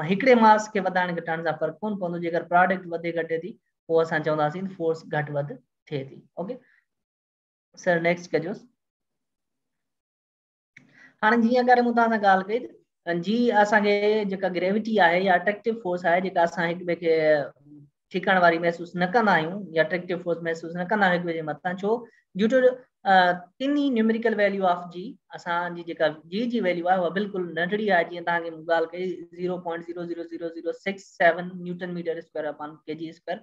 हिकिड़े मास खे वधाइण घटाइण सां फ़र्क़ु कोन पवंदो जेकर प्रोडक्ट वधे घटे थी पोइ असां चवंदासीं फोर्स घटि वधि थिए थी ओके सर नेक्स्ट कजोसि हाणे जीअं अगरि मूं तव्हां सां ॻाल्हि कई जी असांखे जेका ग्रेविटी आहे या अट्रैक्टिव फोर्स आहे जेका असां हिक ॿिए खे ठिकाण वारी महसूसु न कंदा आहियूं या अट्रैक्टिव फोर्स महसूसु न कंदा आहियूं हिक ॿिए जे मथां छो ड्यू टू टिनी न्यूमेरिकल वैल्यू ऑफ जी असांजी जेका जी वैल्यू आहे उहा बिल्कुलु नंढड़ी आहे जीअं तव्हांखे मूं ॻाल्हि कई 0.00067 newton meter square upon kg square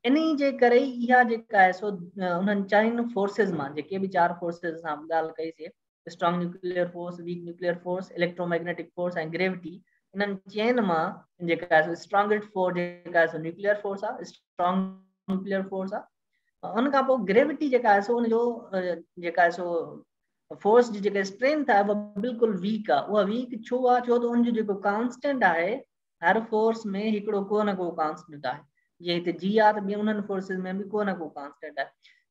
इन जे करे इहा जेका आहे सो उन्हनि चइनि फोर्सिस मां जेके बि 4 फोर्सिस सां ॻाल्हि कईसीं strong nuclear force weak nuclear force electromagnetic force ऐं ग्रेविटी इन्हनि चइनि मां जेका आहे स्ट्रॉन्गेस्ट फोर्स जेका आहे सो न्यूक्लियर फोर्स आहे स्ट्रॉन्ग न्यूक्लियर फोर्स आहे उन खां पोइ ग्रेविटी जेका आहे सो उनजो जेका आहे सो फोर्स जी जेका स्ट्रेंथ आहे उहा बिल्कुलु वीक आहे उहा वीक छो आहे छो त उनजो जेको कॉन्स्टेंट आहे हर फोर्स में हिकिड़ो को न को कॉन्स्टेंट आहे जीअं हिते जी आहे त ॿिए उन्हनि फोर्सिस में बि को न को कॉन्स्टेंट आहे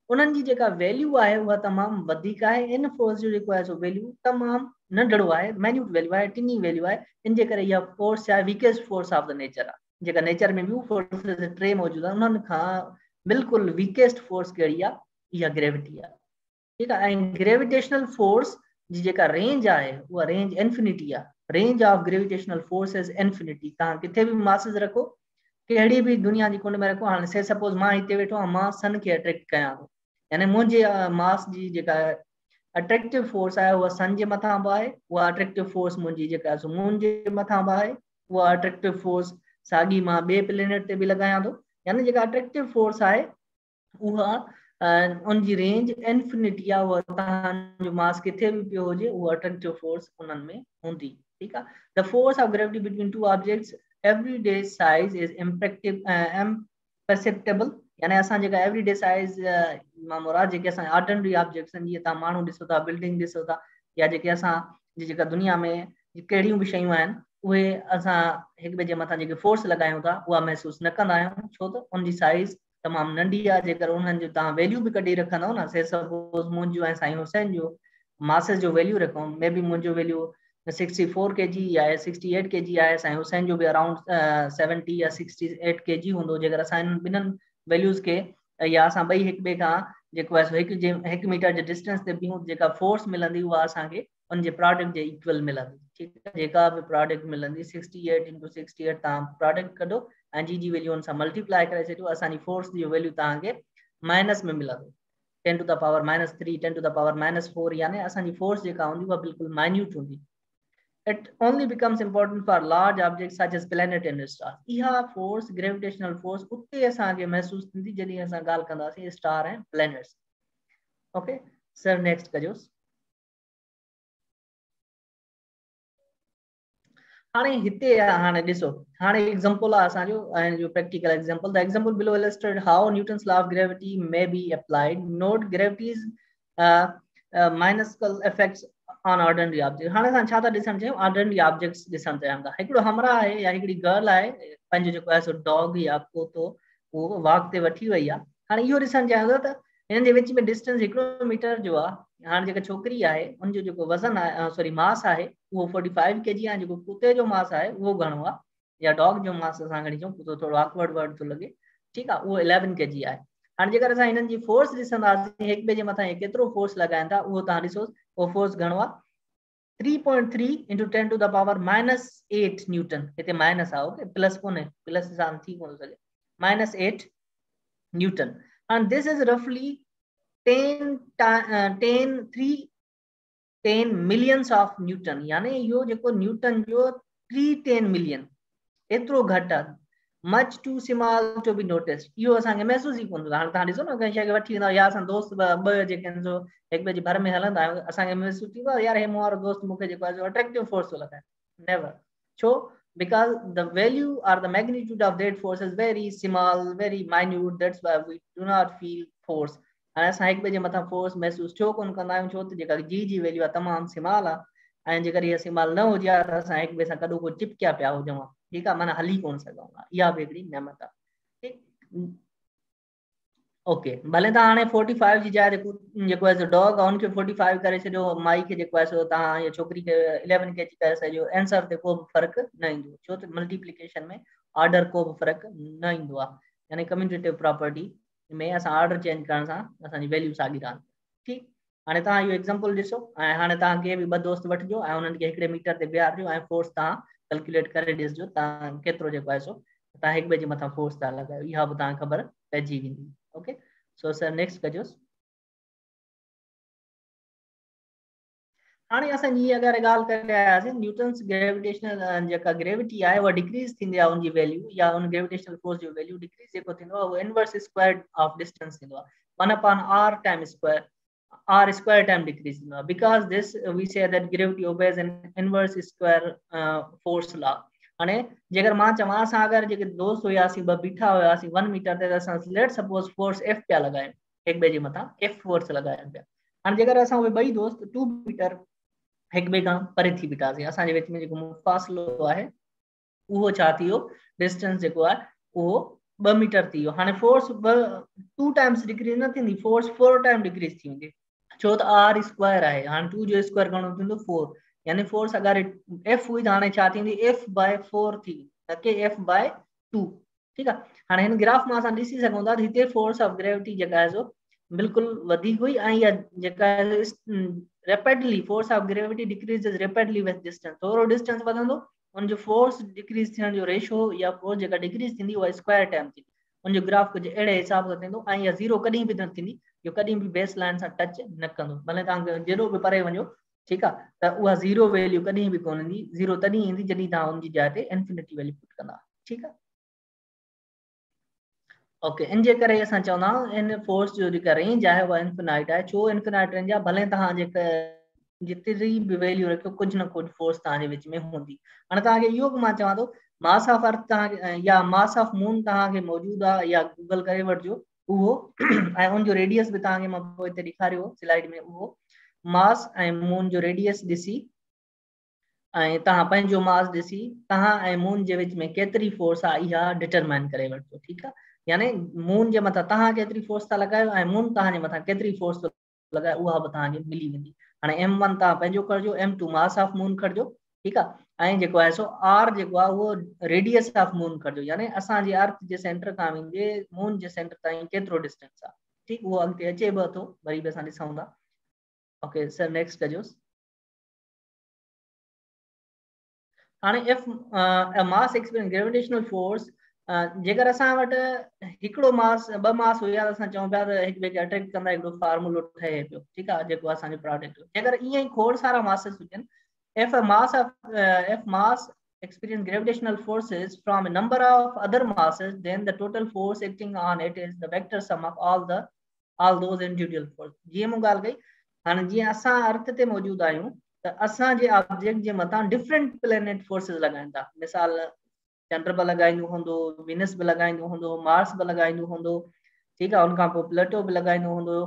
उन्हनि जी जेका वैल्यू आहे उहा तमामु वधीक आहे। इन फोर्स जो जेको आहे सो वैल्यू तमामु नंढड़ो आहे, मैन्यूट वैल्यू आहे, टिनी वैल्यू आहे। इन जे करे इहा फोर्स आहे weakest force of the nature आहे। जेका नेचर में ॿियूं फोर्सिस टे मौजूदु आहिनि उन्हनि खां बिल्कुलु वीकेस्ट फोर्स कहिड़ी आहे, इहा ग्रेविटी आहे। ठीकु आहे। ऐं ग्रेविटेशनल फोर्स जी जेका रेंज आहे उहा रेंज इन्फिनिटी आहे। Range of gravitational force is infinity. तव्हां किथे बि मासिस रखो, कहिड़ी बि दुनिया जी कुंड में रखो, हाणे से सपोज मां हिते वेठो आहियां, मां सन खे अट्रैक्ट कयां थो, यानी मुंहिंजे मास जी जेका अट्रैक्टिव फोर्स आहे उहा सन जे मथां बि आहे, उहा अट्रैक्टिव फोर्स मुंहिंजी जेका मून जे मथां बि आहे, उहा अट्रैक्टिव फोर्स साॻी मां ॿिए प्लेनेट ते बि लॻायां थो। यानी जेका अट्रैक्टिव फोर्स आहे उहा उनजी रेंज इन्फिनिटी आहे। उहा तव्हांजो मास किथे बि पियो हुजे उहा अट्रैक्टिव फोर्स उन्हनि में हूंदी। ठीकु आहे। The force of gravity between two objects everyday size is imperceptible. यानी असां जेका एवरीडे साइज मां मुराद जेके असां ऑर्डिनरी ऑब्जेक्ट्स आहिनि, जीअं तव्हां माण्हू ॾिसो था, बिल्डिंग ॾिसो था, या जेके असां जेका दुनिया में कहिड़ियूं बि शयूं आहिनि उहे असां हिक ॿिए जे मथां जेके फोर्स लॻायूं था उहा महसूसु न कंदा आहियूं, छो त उनजी साइज़ तमामु नंढी आहे। जेकर उन्हनि जो तव्हां वैल्यू बि कढी रखंदव न, से सपोज मुंहिंजो ऐं साईं हुसैन जो मासिस जो वैल्यू रखूं, मे बी मुंहिंजो वैल्यू 64 kg आहे, 68 kg आहे, साईं हुसैन जो बि अराउंड 70 या 68 kg हूंदो। जेकर असां इन्हनि ॿिन्हिनि वैल्यूज़ खे या असां ॿई हिक ॿिए खां जेको आहे हिकु मीटर जे डिस्टेंस ते बीहूं, जेका फोर्स मिलंदी उहा असांखे उनजे प्रोडक्ट जे इक्वल मिलंदी। ठीकु आहे। जेका बि प्रोडक्ट मिलंदी 68 × 68 तव्हां प्रोडक्ट कढो ऐं जी वैल्यू उन सां मल्टीप्लाई करे छॾियो, असांजी फोर्स जी वैल्यू तव्हांखे माइनस में मिलंदो, 10 to the power -3, 10 to the power -4, यानी असांजी फोर्स जेका हूंदी उहा बिल्कुलु माइन्यूट हूंदी। It only becomes important for large objects such as planet and stars. इहा फोर्स ग्रेविटेशनल फोर्स उते असांखे महसूस थींदी जॾहिं असां ॻाल्हि कंदासीं स्टार ऐं प्लैनेट्स। ओके सर, नेक्स्ट कजोसि। हाणे हिते हाणे ॾिसो, हाणे एग्जांपल आहे असांजो ऐं जो practical example. The example below illustrate how Newton's law of gravity may be applied. Note gravity's minuscule effects on ordinary object. हाणे असां छा था ॾिसणु चाहियूं, ऑर्डिनरी ऑब्जेक्ट्स ॾिसणु चाहियूं था। हिकिड़ो हमरा आहे या हिकिड़ी गर्ल आहे, पंहिंजो जेको आहे सो डॉग या पोतो उहो वॉक ते वठी वई आहे। हाणे इहो ॾिसणु चाहियूं था त हिननि जे विच में डिस्टेंस 1 मीटर जो आहे। हाणे जेका छोकिरी आहे उनजो जेको वज़न आहे सॉरी मास आहे उहो 45 kg आहे। जेको कुते जो मास आहे उहो घणो आहे, या डॉग जो मास असां खणी अचूं, कुतो थोरो ऑकवर्ड वर्ड थो लॻे। ठीकु आहे। उहो 11 kg आहे। हाणे जेकर असां हिननि जी फोर्स ॾिसंदासीं, हिक ॿिए जे मथां केतिरो फोर्स लॻाइनि था, उहो तव्हां ॾिसो उहो फोर्स घणो आहे, 3.3 × 10 to the power -8 न्यूटन। हिते माइनस आहे, ओके, प्लस कोन्हे, प्लस सां थी कोन सघे, -8 Newton. and this is roughly 10 millions of Newton. यानी इहो जेको न्यूटन जो 310 मिलियन एतिरो घटि आहे। Much too small to be notice. इहो असांखे महसूस ई कोन थींदो। हाणे तव्हां ॾिसो न, कंहिं शइ खे वठी वेंदा या असां दोस्त ॿ जेके आहिनि सो हिक ॿिए जे भर में हलंदा आहियूं, असांखे महसूस थींदो आहे यार हे मूं वारो दोस्त मूंखे जेको आहे अट्रैक्टिव फोर्स थो लॻाए। नेवर। छो? because the value or the magnitude of that force is very small, very minute. That's why we do not feel force. हाणे असां हिक ॿिए जे मथां फोर्स महसूस छो कोन कंदा आहियूं, छो त जेका जी वैल्यू आहे तमामु स्मॉल आहे। ऐं जेकर इहा स्मॉल न हुजे त असां हिक ॿिए सां कॾो को चिपकिया पिया हुजूं, ठीकु आहे, माना हली कोन सघूं। इहा बि हिकिड़ी नेमत आहे। ठीकु, ओके। भले तव्हां हाणे 45 जी जाइ जेको आहे डॉग आहे उनखे 45 करे छॾियो, माई खे जेको आहे सो तव्हां या छोकिरी खे 11 kg करे छॾियो, आंसर ते को बि फ़र्क़ु न ईंदो, छो त मल्टीप्लिकेशन में ऑर्डर को बि फ़र्क़ु न ईंदो आहे। यानी कम्यूटेटिव प्रॉपर्टी में असां ऑर्डर चेंज करण सां असांजी वैल्यू साॻी रहंदी। ठीकु। हाणे तव्हां इहो एग्जांपल ॾिसो ऐं हाणे तव्हां कंहिं बि ॿ दोस्त वठिजो ऐं उन्हनि खे हिकिड़े मीटर ते बीहारिजो ऐं फोर्स तव्हां कैलकुलेट करे ॾिसजो तव्हां केतिरो जेको आहे सो तव्हां हिक ॿिए जे मथां फोर्स था लॻायो। इहा बि तव्हांखे ख़बर पइजी वेंदी। ओके सो सर नेक्स्ट कजोसि। हाणे असां जी अगरि ॻाल्हि करे आयासीं न्यूटन्स ग्रेविटेशनल जेका ग्रेविटी आहे उहा डिक्रीज़ थींदी आहे उनजी वैल्यू, या उन ग्रेविटेशनल फोर्स जो वैल्यू डिक्रीज़ जेको थींदो आहे उहो इनवर्स स्क्वायर ऑफ डिस्टेंस थींदो आहे, 1/r time square, r square time decrease because this we say that gravity obeys an inverse square force law। हाणे जेकर मां चवां असां अगरि जेके दोस्त हुयासीं ॿ बीठा हुयासीं 1 मीटर ते, असां लेट सपोज फोर्स F पिया लॻायूं हिक ॿिए जे मथां, F फोर्स लॻायूं पिया। हाणे जेकर असां उहे ॿई दोस्त 2 मीटर हिक ॿिए खां परे थी बीठासीं, असांजे विच में जेको फ़ासिलो आहे उहो छा थी वियो, डिस्टेंस जेको आहे उहो 2 मीटर थी वियो। हाणे फोर्स 2 टाइम्स डिक्रीज न थींदी, फोर्स 4 टाइम डिक्रीज थी वेंदी, छो त r स्क्वायर आहे। हाणे 2 जो स्क्वायर घणो थींदो 4, यानी फोर्स अगर f हुई त हाणे छा थींदी f/4 थी, न कि f/2। ठीक आहे। हाणे हिन ग्राफ में असां ॾिसी सघूं था हिते फोर्स ऑफ ग्रेविटी जेका आहे सो बिल्कुल वधीक हुई ऐं इहा जेका rapidly force of gravity decreases rapidly with distance, थोरो डिस्टेंस वधंदो उन जो फोर्स डिक्रीज थियण जो रेशो या फोर्स जेका डिक्रीज थींदी उहा स्क्वायर टाइम थी, उन जो ग्राफ कुछ अहिड़े हिसाब सां थींदो ऐं इहा ज़ीरो कॾहिं बि न थींदी, जो कॾहिं बि बेस लाइन सां टच न कंदो, भले तव्हां जेॾो बि परे वञो। ठीक आहे, त उहा ज़ीरो वैल्यू कॾहिं बि कोन ईंदी, ज़ीरो तॾहिं ईंदी जॾहिं तव्हां उनजी जाइ ते इंफिनिटी वैल्यू पुट कंदा। ठीक आहे, ओके। इन जे करे असां चवंदा आहियूं इन फोर्स जो जेका रेंज आहे उहा इन्फिनाइट आहे। छो इन्फिनाइट रेंज आहे? भले तव्हां जेका जितनी भी वैल्यू रखो कुछ न कुछ फोर्स तव्हांजे विच में हूंदी। हाणे तव्हांखे इहो बि मां चवां थो मास ऑफ अर्थ तव्हांखे या मास ऑफ मून तव्हांखे मौजूदु आहे या गूगल करे वठिजो उहो ऐं उनजो रेडियस बि तव्हांखे मां पोइ हिते ॾेखारियो स्लाइड में, उहो मास ऐं मून जो रेडियस ॾिसी ऐं तव्हां पंहिंजो मास ॾिसी तव्हां ऐं मून जे विच में केतिरी फोर्स आहे इहा डिटरमाइन करे वठिजो। ठीक आहे, यानी मून जे मथां तव्हां केतिरी फोर्स था लॻायो ऐं मून तव्हांजे मथां केतिरी फोर्स थो लॻाए उहा बि तव्हांखे मिली वेंदी। हाणे m1 तव्हां पंहिंजो करिजो, m2 मास ऑफ मून खणिजो। ठीक आहे, ऐं जेको आहे सो r जेको आहे उहो रेडियस ऑफ मून खणिजो, यानी असांजे अर्थ जे सेंटर खां वेंदे मून जे सेंटर ताईं केतिरो डिस्टेंस आहे। ठीक, उहो अॻिते अचे बि थो, वरी बि असां ॾिसूं था। ओके सर, नेक्स्ट कजोसि। हाणे if mass experience gravitational force, जेकर असां वटि हिकिड़ो मास ॿ मास हुया त असां चऊं पिया त हिक ॿिए खे अट्रैक्ट कंदा हिकिड़ो फार्मूलो ठहे पियो। ठीक आहे, जेको असांजो प्रोडक्ट हो। जेकर ईअं ई खोड़ सारा मासिस हुजनि, if mass experience gravitational forces from a number of other masses, then the total force acting on it is the vector sum of all those individual forces। जीअं मूं ॻाल्हि कई, हाणे जीअं असां अर्थ ते मौजूदु आहियूं त असांजे ऑब्जेक्ट जे मथां डिफरेंट प्लेनेट फोर्सिस लॻाइनि था। मिसाल चंड बि लॻाईंदो हूंदो, वीनस बि लॻाईंदो हूंदो, मार्स बि लॻाईंदो हूंदो। ठीक आहे, उनखां पोइ प्लूटो बि लॻाईंदो हूंदो।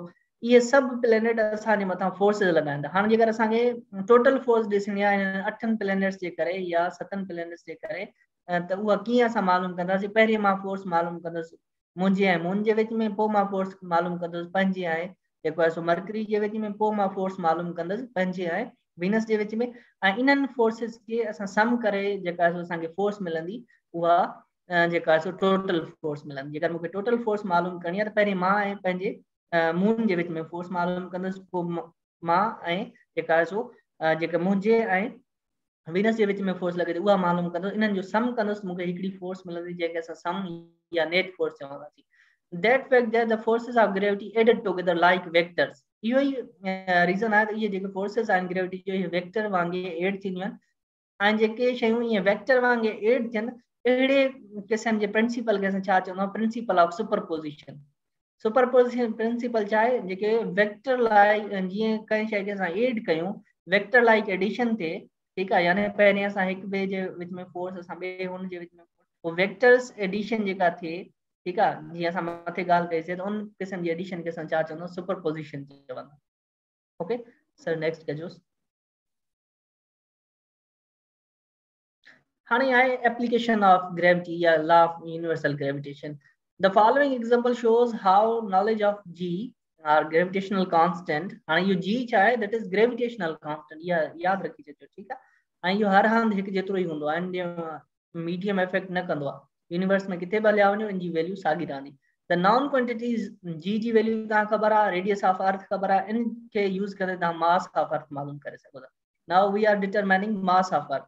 इहे सभु प्लेनेट असांजे मथां फोर्सिस लॻाईंदा। हाणे जेकर असांखे टोटल फोर्स ॾिसणी आहे इन 8 प्लेनेट्स जे करे या 7 प्लेनेट्स जे करे, त उहा कीअं असां मालूम कंदासीं? पहिरीं मां फोर्स मालूम कंदुसि मुंहिंजे ऐं मून जे विच में, पोइ मां फोर्स मालूम कंदुसि पंहिंजे ऐं जेको आहे सो मरकरी जे विच में, पोइ मां फोर्स मालूम कंदुसि पंहिंजे ऐं वीनस जे विच में। ऐं इन्हनि फोर्सिस खे असां सम करे जेका आहे सो असांखे फोर्स मिलंदी, उहा जेका आहे सो टोटल फोर्स मिलंदी। जेकर मूंखे टोटल फोर्स मालूम करणी आहे त पहिरीं मां ऐं पंहिंजे मून जे विच में फोर्स मालूम कंदुसि, पोइ मां ऐं जेका आहे सो जेका मुंहिंजे ऐं वीनस जे विच में फोर्स लॻे थी उहा मालूम कंदुसि। इन्हनि जो सम कंदुसि, मूंखे हिकिड़ी फोर्स मिलंदी जंहिंखे असां सम या नेट फोर्स चवंदासीं। That fact that the forces of gravity added together like vectors, इहो ई रीज़न आहे त इहे जेके फोर्सिस आहिनि ग्रेविटी जो इहे वेक्टर वांगुरु एड थींदियूं आहिनि। ऐं जेके शयूं ईअं वेक्टर वांगुरु एड थियनि, अहिड़े क़िस्म जे प्रिंसिपल खे असां छा चवंदा आहियूं? Principle of superposition. Superposition principle छा आहे? जेके वेक्टर लाइ जीअं कंहिं शइ खे असां एड कयूं, वेक्टर लाइक एडिशन थिए। ठीक आहे, यानी पहिरीं असां हिक ॿिए जे विच में फोर्स, असां ॿिए हुन जे विच में फोर्स, वेक्टर्स एडिशन जेका थिए। ठीक आहे, जीअं असां मथे ॻाल्हि कईसीं त उन क़िस्म जी एडिशन खे असां छा चवंदा? सुपरपोज़िशन चवंदा। ओके सर, नेक्स्ट कजोसि। हाणे आहे एप्लीकेशन ऑफ ग्रेविटी या law of universal gravitation. The following example shows how knowledge of G or gravitational constant. हाणे इहो जी छा आहे? दैट इज ग्रेविटेशनल कांस्टेंट, इहा यादि रखी छॾिजो। ठीक आहे, ऐं इहो हर हंधि हिकु जेतिरो ई हूंदो आहे, मीडियम इफेक्ट न कंदो आहे। यूनिवर्स में किथे बि हलिया वञो इनजी वैल्यू साॻी रहंदी। द नॉन क्वांटिटीज जी जी वैल्यू तव्हां ख़बर आहे, रेडियस ऑफ अर्थ ख़बर आहे, इनखे यूज़ करे तव्हां मास ऑफ अर्थ मालूम करे सघो था। Now we are determining mass of earth.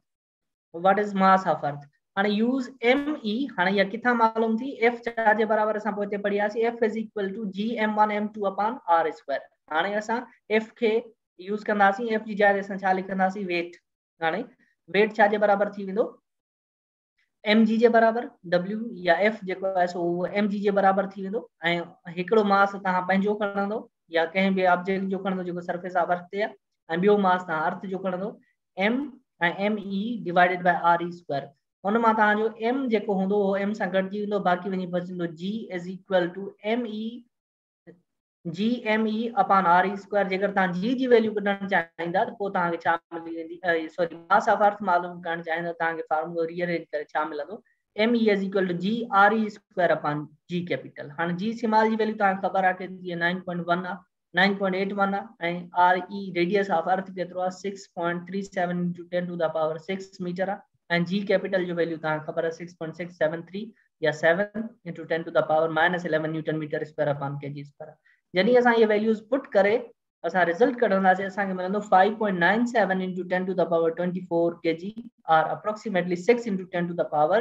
What is mass of earth? हाणे यूज़ me, हाणे इहा किथां मालूम थी? f छा जे बराबर असां पोइ हिते पढ़ियासीं, f is equal to g m1 m2 upon r square. हाणे असां f खे यूज़ कंदासीं, f जी जाइ ते असां छा लिखंदासीं? वेट। हाणे वेट छा जे बराबर थी वेंदो? mg जे बराबर। w या f जेको आहे सो उहो mg जे बराबर थी वेंदो। ऐं हिकिड़ो मास तव्हां पंहिंजो खणंदो या कंहिं बि ऑब्जेक्ट जो खणंदो जेको सरफेस ऑफ अर्थ ते आहे, ऐं ॿियो मास तव्हां अर्थ जो खणंदो, m ऐं me divided by re square. उन मां तव्हांजो m जेको हूंदो उहो m सां गॾिजी वेंदो, बाक़ी वञी बचंदो g is equal to me upon re square. जेकर तव्हां g जी वैल्यू कढणु चाहींदा त पोइ तव्हांखे छा मिली वेंदी? सॉरी, मास ऑफ अर्थ मालूम करणु चाहींदा तव्हांखे फार्मूलो रीअरेंज करे छा मिलंदो? ME is equal to GRE square upon G capital. हाँ G small जी वैल्यू तो खबर आ के 9.1 आ 9.81 आ and RE radius of earth केतिरो आ 6.37 into 10 to the power 6 metre आ and G capital जो वैल्यू तो खबर आ 6.673 या 7 into 10 to the power -11 newton meter square upon kg square. जॾहिं असां ये वैल्यूज पुट करे असां रिजल्ट कढंदासीं असांखे मिलंदो 5.97 into 10 to the power 24 kg or approximately 6 into 10 to the power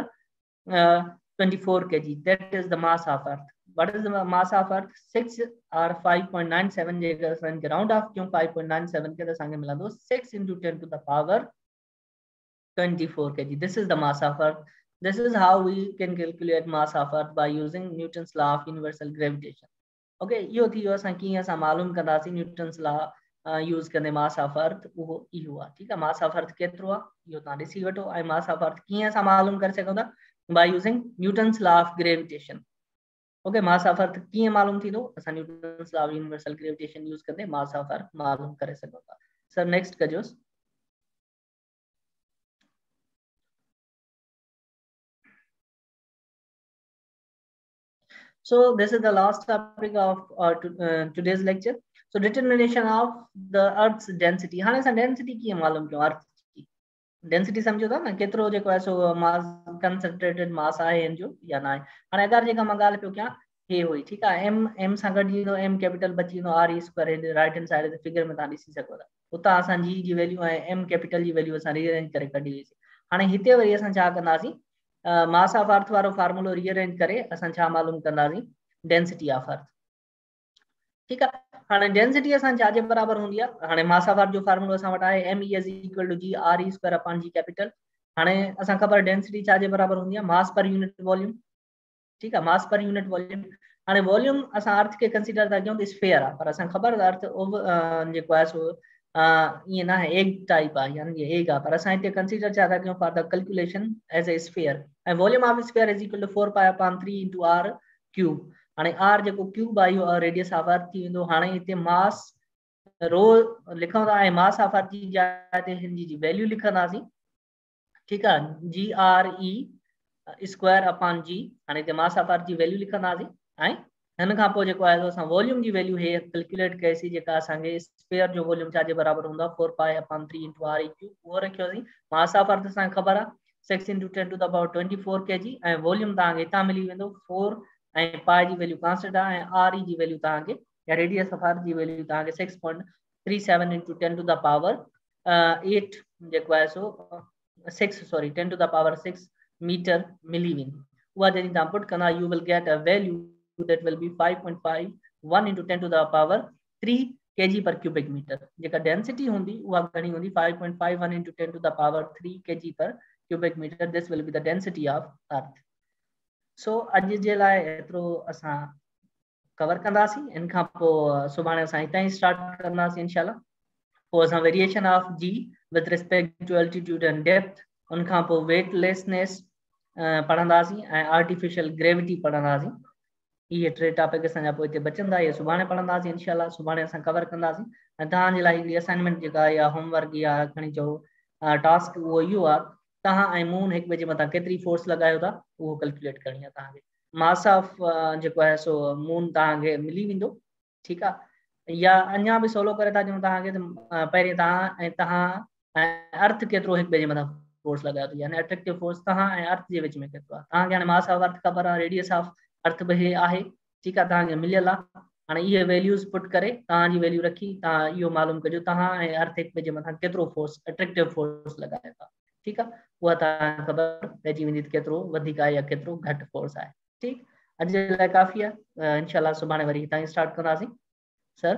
24 kg. That is the mass of earth. What is the mass of earth? 6 or 5.97 जेकर असां round of क्यों 5.97 के असांखे मिलंदो 6 into 10 to the power 24 kg. This is the mass of earth. This is how we can calculate mass of earth by using Newton's law of universal gravitation. Okay, यो थी असां कीअं असां मालूम कंदासीं न्यूटन्स लॉ यूज कंदे mass of अर्थ वो इहो आहे। ठीक है, मास ऑफ अर्थ केतिरो आहे इहो तव्हां ॾिसी वठो ऐं मास ऑफ अर्थ कीअं असां मालूम करे सघूं था by using Newton's law of gravitation. Okay, mass of earth कीअं मालूम थींदो असां Newton's law of universal gravitation use कंदे मास ऑफ अर्थ मालूम करे सघूं था। सर नेक्स्ट कजोस। So this is the last topic of today's lecture. So determination of the Earth's density. हाँ ऐसा density की मालूम क्यों Earth की density समझो था ना केतिरो जेको आहे सो मास concentrated mass आहे इन जो या ना आहे। हाणे अगर जेका मां ॻाल्हि पियो कयां हे हुई ठीक आहे m सां गॾु ईंदो m कैपिटल बची वेंदो r e square right hand side ते फिगर में तव्हां ॾिसी सघो था उतां असां g जी वैल्यू ऐं m कैपिटल जी वैल्यू असां रीअरेंज करे कढी हुईसीं। हाणे हिते वरी असां छा कंदासीं मास ऑफ अर्थ वारो फार्मूलो रीअरेंज करे असां छा मालूम कंदासीं डेंसिटी ऑफ अर्थ। ठीक है, हाणे डेंसिटी असां छा जे बराबर हूंदी आहे हाणे मास ऑफ अर्थ जो फार्मूलो असां वटि आहे m e is equal to g r e square upon g capital. हाणे असां ख़बर डेंसिटी छा जे बराबर हूंदी आहे मास पर यूनिट वॉल्यूम। ठीक है, मास पर यूनिट वॉल्यूम। हाणे वॉल्यूम असां अर्थ के कंसीडर था कयूं त स्फीयर आहे पर असां ख़बर अर्थ जेको आहे सो ये ना है एग टाइप आहे यानी ये एग आहे पर असां हिते कंसीडर छा था कयूं for the calculation as a sphere ऐं volume of sphere is equal to 4 pi upon 3 into r cube. हाणे r जेको क्यूब आहे इहो रेडियस ऑफ अर्थ थी वेंदो। हाणे हिते मास रो लिखूं था ऐं मास ऑफ अर्थ जी जाइ ते हिन जी वैल्यू लिखंदासीं। ठीक आहे, जी आर ई स्क्वायर अपॉन जी। हाणे हिते मास ऑफ अर्थ जी वैल्यू लिखंदासीं ऐं हिन खां पोइ जेको आहे असां वॉल्यूम जी वैल्यू हे कैलकुलेट कईसीं जेका असांखे स्फीयर जो वॉल्यूम छा जे बराबर हूंदो आहे 4 pi upon 3 into r e cube उहो रखियोसीं। मास ऑफ अर्थ असांखे ख़बर आहे 6 into 10 to the power 24 kg ऐं वॉल्यूम तव्हांखे हितां मिली वेंदो 4 ऐं पाई जी वैल्यू कांस्टेंट आहे ऐं आर ई जी वैल्यू तव्हांखे या रेडियस ऑफ अर्थ जी वैल्यू तव्हांखे 6.37 into 10 to the power 8 जेको आहे सो 10 to the power 6 मीटर मिली वेंदी। उहा जॾहिं तव्हां पुट कंदा U will get a value that will be 5.51 into 10 to the power 3 kg per cubic meter। जेका डेंसिटी हूंदी उहा घणी हूंदी 5.51 into 10 to the power 3 kg per cubic meter। This will be the density of earth. So अॼु जे लाइ एतिरो असां कवर कंदासीं। इन खां पोइ सुभाणे असां हितां ई स्टार्ट कंदासीं इंशाल्लाह। पोइ असां variation of G with respect to altitude and depth उन खां पोइ वेटलेसनेस पढ़ंदासीं ऐं आर्टिफिशियल ग्रेविटी पढ़ंदासीं। इहे टे टॉपिक असांजा पोइ हिते बचंदा इहे सुभाणे पढ़ंदासीं इंशाल्लाह। सुभाणे असां कवर कंदासीं ऐं तव्हांजे लाइ हिकिड़ी असाइनमेंट जेका आहे या होमवर्क या खणी चओ टास्क उहो इहो आहे तव्हां ऐं मून हिक ॿिए जे मथां केतिरी फोर्स लॻायो था उहो कैलकुलेट करणी आहे तव्हांखे। मास ऑफ जेको आहे सो मून तव्हांखे मिली वेंदो। ठीक आहे, या अञा बि सवलो करे था ॾियूं तव्हांखे त पहिरीं तव्हां ऐं अर्थ केतिरो हिक ॿिए जे मथां फोर्स लॻायो थी यानी अट्रैक्टिव फोर्स तव्हां ऐं अर्थ जे विच में केतिरो आहे तव्हांखे। हाणे मास ऑफ अर्थ ख़बर आहे रेडियस ऑफ अर्थ बि हे आहे। ठीक आहे, तव्हांखे मिलियल आहे। हाणे इहे वैल्यूज़ पुट करे तव्हांजी वैल्यू रखी तव्हां इहो मालूम कजो तव्हां ऐं अर्थ हिक ॿिए जे मथां केतिरो फोर्स अट्रैक्टिव फोर्स लॻायो था। ठीक आहे, उहा तव्हांखे ख़बर पइजी वेंदी त केतिरो वधीक आहे या केतिरो घटि फोर्स आहे। ठीक, अॼु जे लाइ काफ़ी आहे। इंशाल्लाह सुभाणे वरी हितां ई स्टार्ट कंदासीं। सर